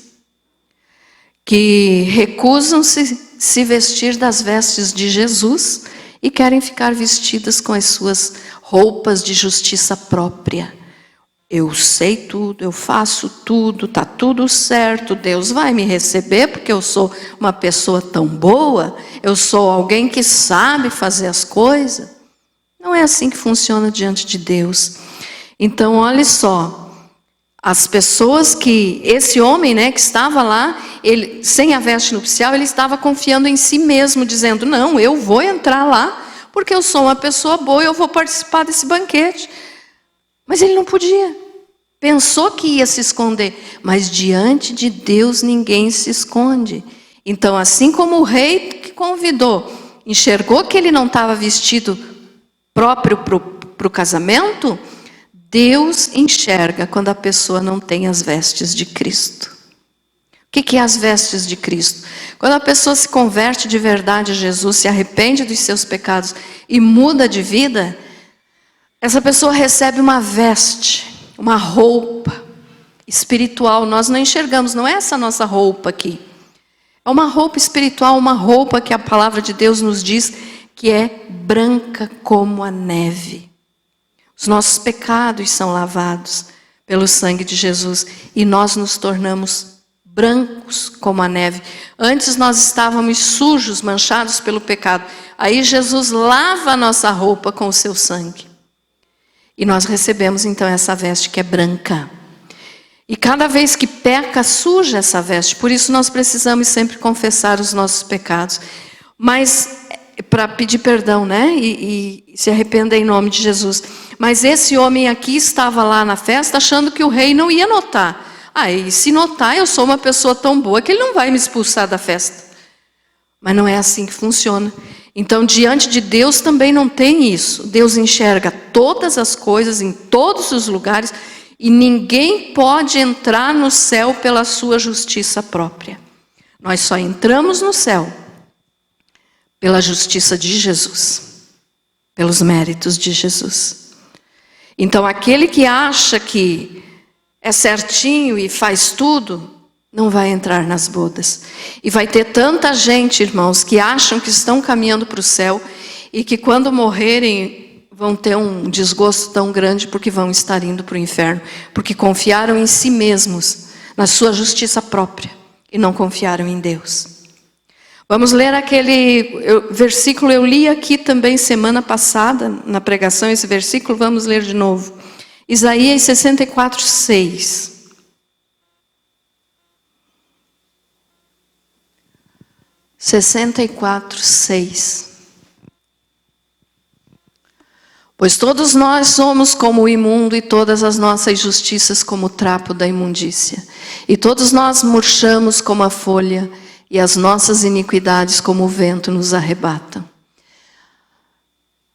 que recusam-se vestir das vestes de Jesus e querem ficar vestidas com as suas roupas de justiça própria. Eu sei tudo, eu faço tudo, está tudo certo, Deus vai me receber porque eu sou uma pessoa tão boa, eu sou alguém que sabe fazer as coisas. Não é assim que funciona diante de Deus. Então, olha só. As pessoas que, esse homem que estava lá, ele, sem a veste nupcial, ele estava confiando em si mesmo, dizendo, não, eu vou entrar lá, porque eu sou uma pessoa boa, eu vou participar desse banquete. Mas ele não podia. Pensou que ia se esconder, mas diante de Deus ninguém se esconde. Então, assim como o rei que convidou, enxergou que ele não estava vestido próprio para o casamento, Deus enxerga quando a pessoa não tem as vestes de Cristo. O que é as vestes de Cristo? Quando a pessoa se converte de verdade a Jesus, se arrepende dos seus pecados e muda de vida, essa pessoa recebe uma veste, uma roupa espiritual. Nós não enxergamos, não é essa nossa roupa aqui. É uma roupa espiritual, uma roupa que a palavra de Deus nos diz que é branca como a neve. Os nossos pecados são lavados pelo sangue de Jesus e nós nos tornamos brancos como a neve. Antes nós estávamos sujos, manchados pelo pecado. Aí Jesus lava a nossa roupa com o seu sangue. E nós recebemos então essa veste que é branca. E cada vez que peca, suja essa veste. Por isso nós precisamos sempre confessar os nossos pecados. Mas para pedir perdão, e se arrepender em nome de Jesus. Mas esse homem aqui estava lá na festa achando que o rei não ia notar. E se notar, eu sou uma pessoa tão boa que ele não vai me expulsar da festa. Mas não é assim que funciona. Então, diante de Deus também não tem isso. Deus enxerga todas as coisas em todos os lugares e ninguém pode entrar no céu pela sua justiça própria. Nós só entramos no céu pela justiça de Jesus, pelos méritos de Jesus. Então, aquele que acha que é certinho e faz tudo, não vai entrar nas bodas. E vai ter tanta gente, irmãos, que acham que estão caminhando para o céu e que quando morrerem vão ter um desgosto tão grande porque vão estar indo para o inferno, porque confiaram em si mesmos, na sua justiça própria, e não confiaram em Deus. Vamos ler aquele versículo, eu li aqui também semana passada, na pregação, esse versículo, vamos ler de novo. Isaías 64, 6. Pois todos nós somos como o imundo e todas as nossas justiças como o trapo da imundícia. E todos nós murchamos como a folha e as nossas iniquidades como o vento nos arrebatam.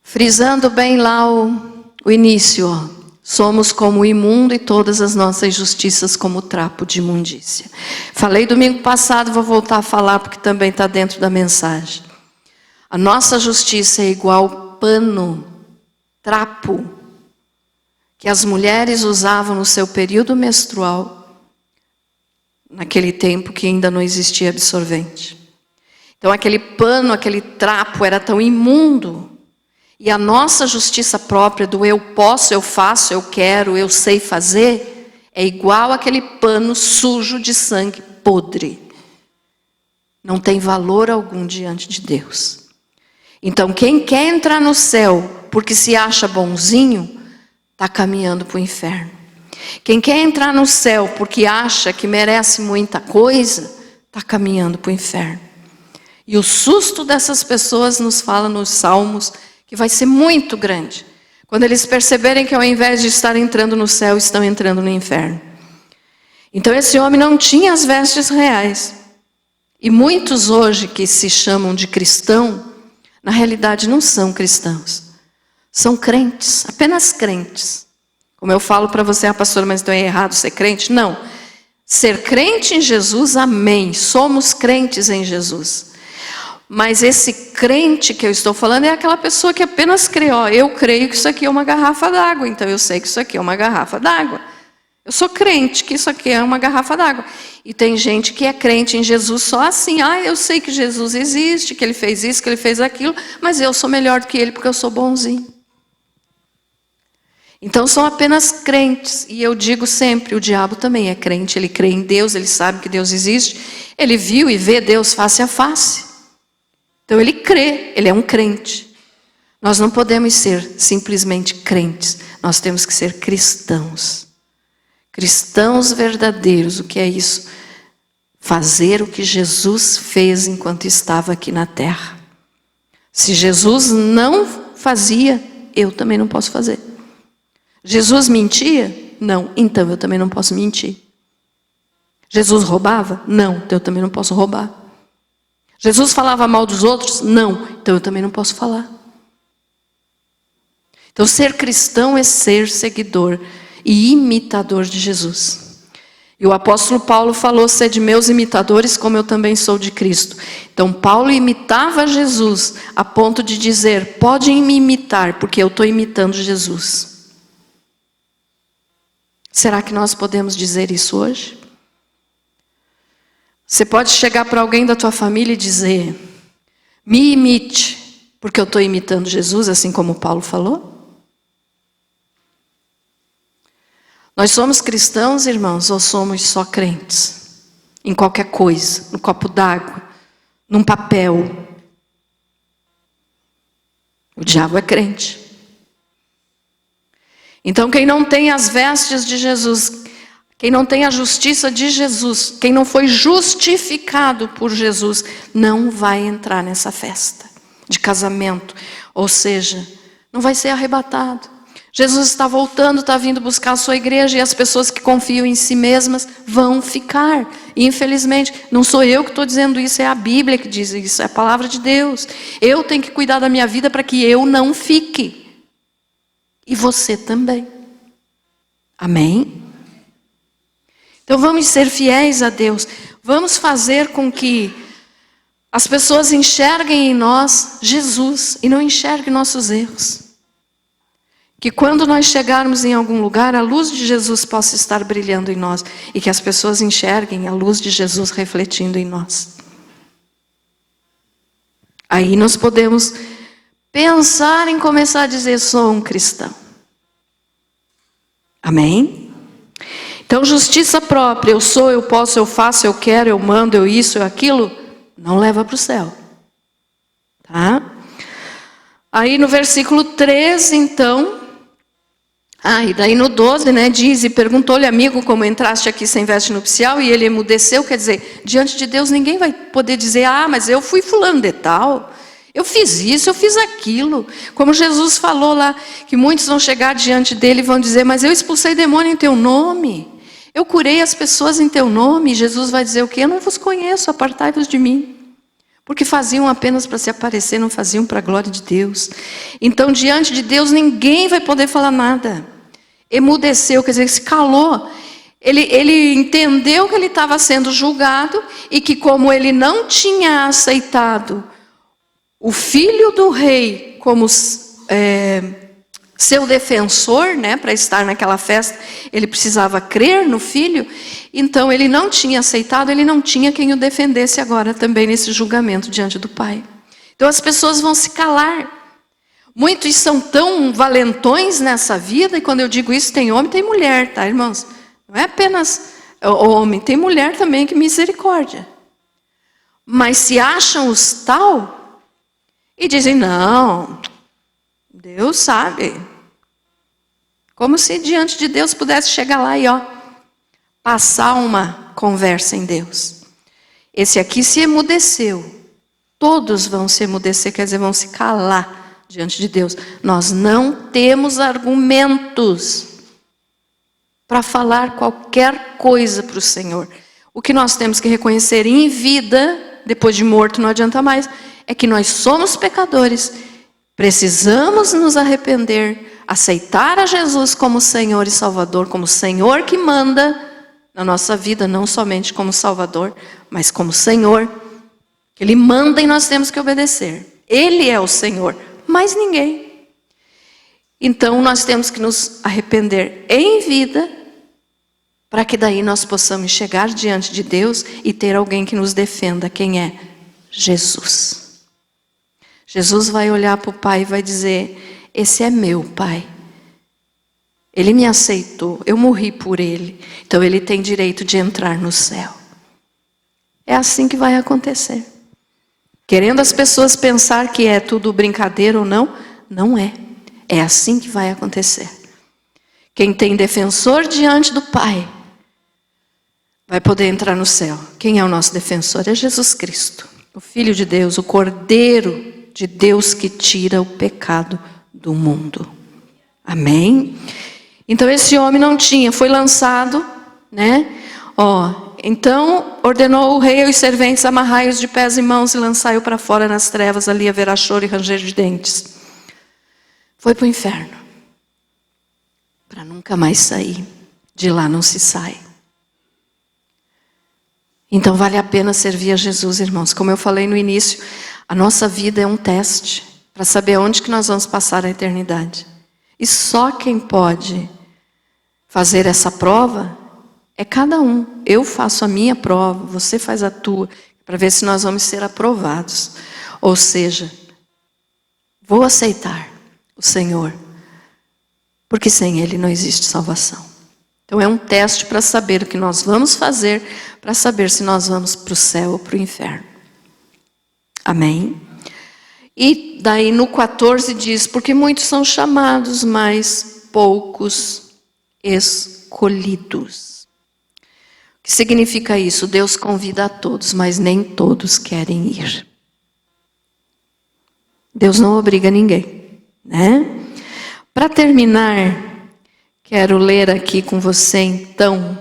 Frisando bem lá o início, ó. Somos como o imundo e todas as nossas justiças como o trapo de imundícia. Falei domingo passado, vou voltar a falar porque também está dentro da mensagem. A nossa justiça é igual pano, trapo, que as mulheres usavam no seu período menstrual, naquele tempo que ainda não existia absorvente. Então aquele pano, aquele trapo era tão imundo. E a nossa justiça própria do eu posso, eu faço, eu quero, eu sei fazer, é igual aquele pano sujo de sangue podre. Não tem valor algum diante de Deus. Então quem quer entrar no céu porque se acha bonzinho, está caminhando para o inferno. Quem quer entrar no céu porque acha que merece muita coisa, está caminhando para o inferno. E o susto dessas pessoas nos fala nos Salmos, que vai ser muito grande, quando eles perceberem que ao invés de estar entrando no céu, estão entrando no inferno. Então esse homem não tinha as vestes reais. E muitos hoje que se chamam de cristão, na realidade não são cristãos. São crentes, apenas crentes. Como eu falo para você, pastora, mas então é errado ser crente? Não. Ser crente em Jesus, amém. Somos crentes em Jesus. Mas esse crente que eu estou falando é aquela pessoa que apenas crê. Ó, eu creio que isso aqui é uma garrafa d'água, então eu sei que isso aqui é uma garrafa d'água. Eu sou crente que isso aqui é uma garrafa d'água. E tem gente que é crente em Jesus só assim. Eu sei que Jesus existe, que ele fez isso, que ele fez aquilo, mas eu sou melhor do que ele porque eu sou bonzinho. Então são apenas crentes. E eu digo sempre, o diabo também é crente. Ele crê em Deus, ele sabe que Deus existe. Ele viu e vê Deus face a face. Então ele crê, ele é um crente. Nós não podemos ser simplesmente crentes, nós temos que ser cristãos. Cristãos verdadeiros, o que é isso? Fazer o que Jesus fez enquanto estava aqui na terra. Se Jesus não fazia, eu também não posso fazer. Jesus mentia? Não, então eu também não posso mentir. Jesus roubava? Não, então eu também não posso roubar. Jesus falava mal dos outros? Não, então eu também não posso falar. Então ser cristão é ser seguidor e imitador de Jesus. E o apóstolo Paulo falou, sede meus imitadores como eu também sou de Cristo. Então Paulo imitava Jesus a ponto de dizer, podem me imitar porque eu estou imitando Jesus. Será que nós podemos dizer isso hoje? Você pode chegar para alguém da tua família e dizer, me imite, porque eu estou imitando Jesus, assim como Paulo falou? Nós somos cristãos, irmãos, ou somos só crentes? Em qualquer coisa, no copo d'água, num papel. O diabo é crente. Então quem não tem as vestes de Jesus, quem não tem a justiça de Jesus, quem não foi justificado por Jesus, não vai entrar nessa festa de casamento. Ou seja, não vai ser arrebatado. Jesus está voltando, está vindo buscar a sua igreja e as pessoas que confiam em si mesmas vão ficar. E, infelizmente, não sou eu que estou dizendo isso, é a Bíblia que diz isso, é a palavra de Deus. Eu tenho que cuidar da minha vida para que eu não fique. E você também. Amém? Então vamos ser fiéis a Deus. Vamos fazer com que as pessoas enxerguem em nós Jesus e não enxerguem nossos erros. Que quando nós chegarmos em algum lugar, a luz de Jesus possa estar brilhando em nós. E que as pessoas enxerguem a luz de Jesus refletindo em nós. Aí nós podemos pensar em começar a dizer, sou um cristão. Amém? Então, justiça própria, eu sou, eu posso, eu faço, eu quero, eu mando, eu isso, eu aquilo, não leva para o céu. Tá? Aí no versículo 13, então, e daí no 12, né, diz, e perguntou-lhe, amigo, como entraste aqui sem veste nupcial, e ele emudeceu, quer dizer, diante de Deus ninguém vai poder dizer, mas eu fui fulano de tal, eu fiz isso, eu fiz aquilo. Como Jesus falou lá, que muitos vão chegar diante dele e vão dizer, mas eu expulsei demônio em teu nome, eu curei as pessoas em teu nome, e Jesus vai dizer o quê? Eu não vos conheço, apartai-vos de mim. Porque faziam apenas para se aparecer, não faziam para a glória de Deus. Então, diante de Deus, ninguém vai poder falar nada. Emudeceu, quer dizer, se calou. Ele entendeu que ele estava sendo julgado e que como ele não tinha aceitado o filho do rei como seu defensor, né, para estar naquela festa, ele precisava crer no filho, então ele não tinha aceitado, ele não tinha quem o defendesse agora também nesse julgamento diante do Pai. Então as pessoas vão se calar. Muitos são tão valentões nessa vida, e quando eu digo isso, tem homem, tem mulher, tá, irmãos? Não é apenas homem, tem mulher também, que misericórdia. Mas se acham os tal, e dizem, não, Deus sabe. Como se diante de Deus pudesse chegar lá e passar uma conversa em Deus. Esse aqui se emudeceu. Todos vão se emudecer, quer dizer, vão se calar diante de Deus. Nós não temos argumentos para falar qualquer coisa para o Senhor. O que nós temos que reconhecer em vida, depois de morto não adianta mais, é que nós somos pecadores, precisamos nos arrepender, aceitar a Jesus como Senhor e Salvador, como Senhor que manda na nossa vida, não somente como Salvador, mas como Senhor. Ele manda e nós temos que obedecer. Ele é o Senhor, mais ninguém. Então nós temos que nos arrepender em vida, para que daí nós possamos chegar diante de Deus e ter alguém que nos defenda. Quem é? Jesus. Jesus vai olhar para o Pai e vai dizer, esse é meu Pai. Ele me aceitou, eu morri por ele. Então ele tem direito de entrar no céu. É assim que vai acontecer. Querendo as pessoas pensar que é tudo brincadeira ou não, não é. É assim que vai acontecer. Quem tem defensor diante do Pai, vai poder entrar no céu. Quem é o nosso defensor? É Jesus Cristo, o Filho de Deus, o Cordeiro de Deus que tira o pecado do mundo. Amém? Então esse homem não tinha, foi lançado, né? Então ordenou o rei aos serventes, amarrai-os de pés e mãos e lançai-o para fora nas trevas, ali haverá choro e ranger de dentes. Foi para o inferno, para nunca mais sair. De lá não se sai. Então vale a pena servir a Jesus, irmãos. Como eu falei no início, a nossa vida é um teste para saber onde que nós vamos passar a eternidade. E só quem pode fazer essa prova é cada um. Eu faço a minha prova, você faz a tua, para ver se nós vamos ser aprovados. Ou seja, vou aceitar o Senhor, porque sem Ele não existe salvação. Então é um teste para saber o que nós vamos fazer, para saber se nós vamos para o céu ou para o inferno. Amém? E daí no 14 diz, porque muitos são chamados, mas poucos escolhidos. O que significa isso? Deus convida a todos, mas nem todos querem ir. Deus não obriga ninguém, né? Para terminar, quero ler aqui com você, então,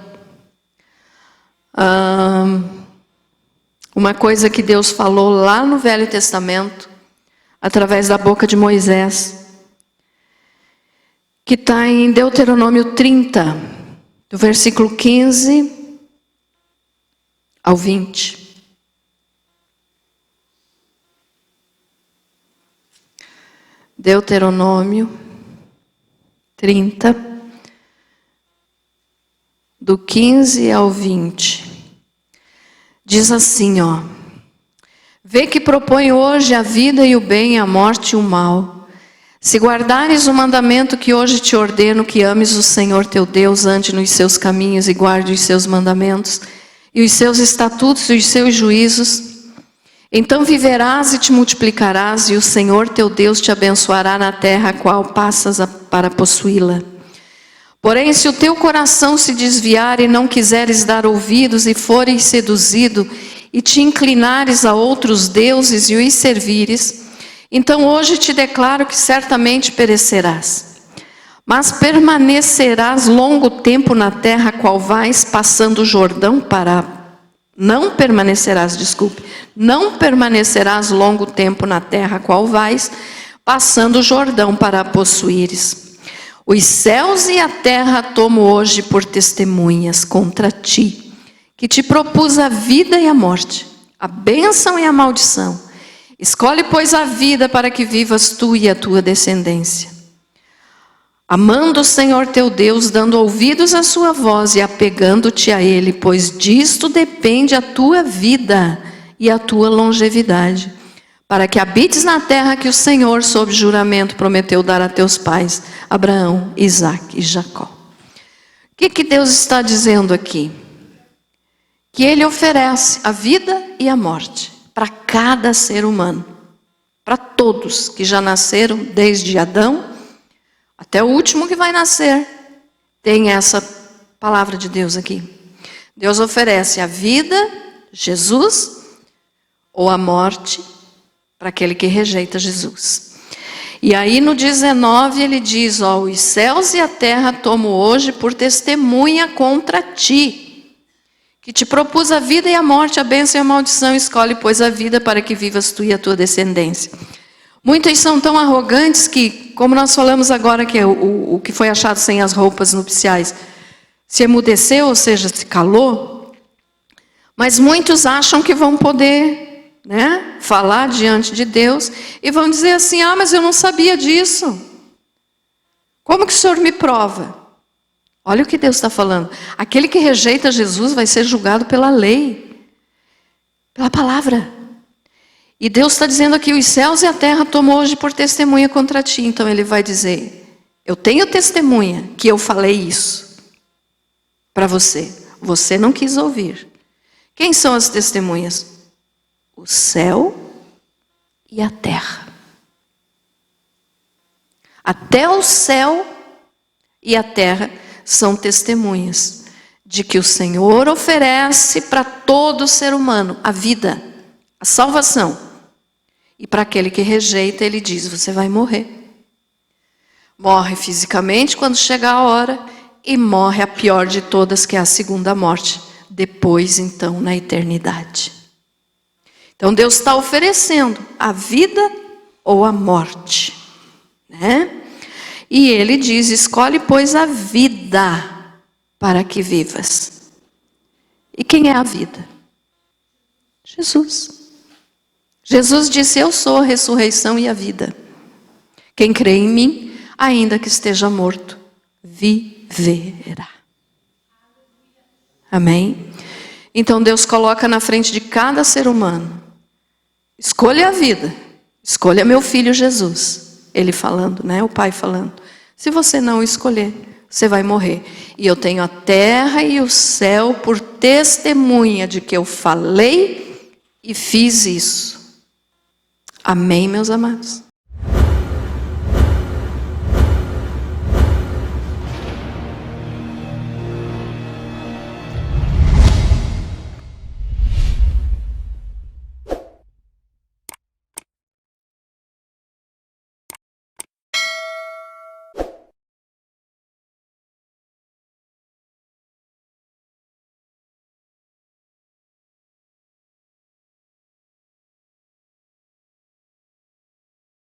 uma coisa que Deus falou lá no Velho Testamento, através da boca de Moisés, que está em Deuteronômio 30, do versículo 15 ao 20. Deuteronômio 30, do 15 ao 20. Diz assim, ó: vê que proponho hoje a vida e o bem, a morte e o mal. Se guardares o mandamento que hoje te ordeno, que ames o Senhor teu Deus, ande nos seus caminhos e guarde os seus mandamentos, e os seus estatutos e os seus juízos, então viverás e te multiplicarás, e o Senhor teu Deus te abençoará na terra a qual passas para possuí-la. Porém, se o teu coração se desviar e não quiseres dar ouvidos, e fores seduzido, e te inclinares a outros deuses e os servires, então hoje te declaro que certamente perecerás. Mas permanecerás longo tempo na terra a qual vais, passando o Jordão para... Não permanecerás longo tempo na terra a qual vais, passando o Jordão para a possuíres. Os céus e a terra tomo hoje por testemunhas contra ti, que te propus a vida e a morte, a bênção e a maldição. Escolhe, pois, a vida para que vivas tu e a tua descendência. Amando o Senhor teu Deus, dando ouvidos à sua voz e apegando-te a Ele, pois disto depende a tua vida e a tua longevidade, para que habites na terra que o Senhor, sob juramento, prometeu dar a teus pais, Abraão, Isaque e Jacó. O que Deus está dizendo aqui? Que Ele oferece a vida e a morte para cada ser humano, para todos que já nasceram desde Adão até o último que vai nascer. Tem essa palavra de Deus aqui. Deus oferece a vida, Jesus, ou a morte para aquele que rejeita Jesus. E aí no 19 ele diz, ó: os céus e a terra tomo hoje por testemunha contra ti, que te propus a vida e a morte, a bênção e a maldição. Escolhe, pois, a vida para que vivas tu e a tua descendência. Muitos são tão arrogantes que, como nós falamos agora, que é o que foi achado sem as roupas nupciais, se emudeceu, ou seja, se calou. Mas muitos acham que vão poder, falar diante de Deus e vão dizer assim: ah, mas eu não sabia disso. Como que o Senhor me prova? Olha o que Deus está falando. Aquele que rejeita Jesus vai ser julgado pela lei, pela palavra. E Deus está dizendo aqui: os céus e a terra tomou hoje por testemunha contra ti. Então ele vai dizer: eu tenho testemunha que eu falei isso para você. Você não quis ouvir. Quem são as testemunhas? O céu e a terra. Até o céu e a terra são testemunhas de que o Senhor oferece para todo ser humano a vida, a salvação. E para aquele que rejeita, ele diz: você vai morrer. Morre fisicamente quando chega a hora, e morre a pior de todas, que é a segunda morte, depois então na eternidade. Então Deus está oferecendo a vida ou a morte, E ele diz: escolhe, pois, a vida para que vivas. E quem é a vida? Jesus. Jesus disse: eu sou a ressurreição e a vida. Quem crê em mim, ainda que esteja morto, viverá. Amém? Então Deus coloca na frente de cada ser humano: escolha a vida, escolha meu filho Jesus. Ele falando, o Pai falando: se você não escolher, você vai morrer. E eu tenho a terra e o céu por testemunha de que eu falei e fiz isso. Amém, meus amados?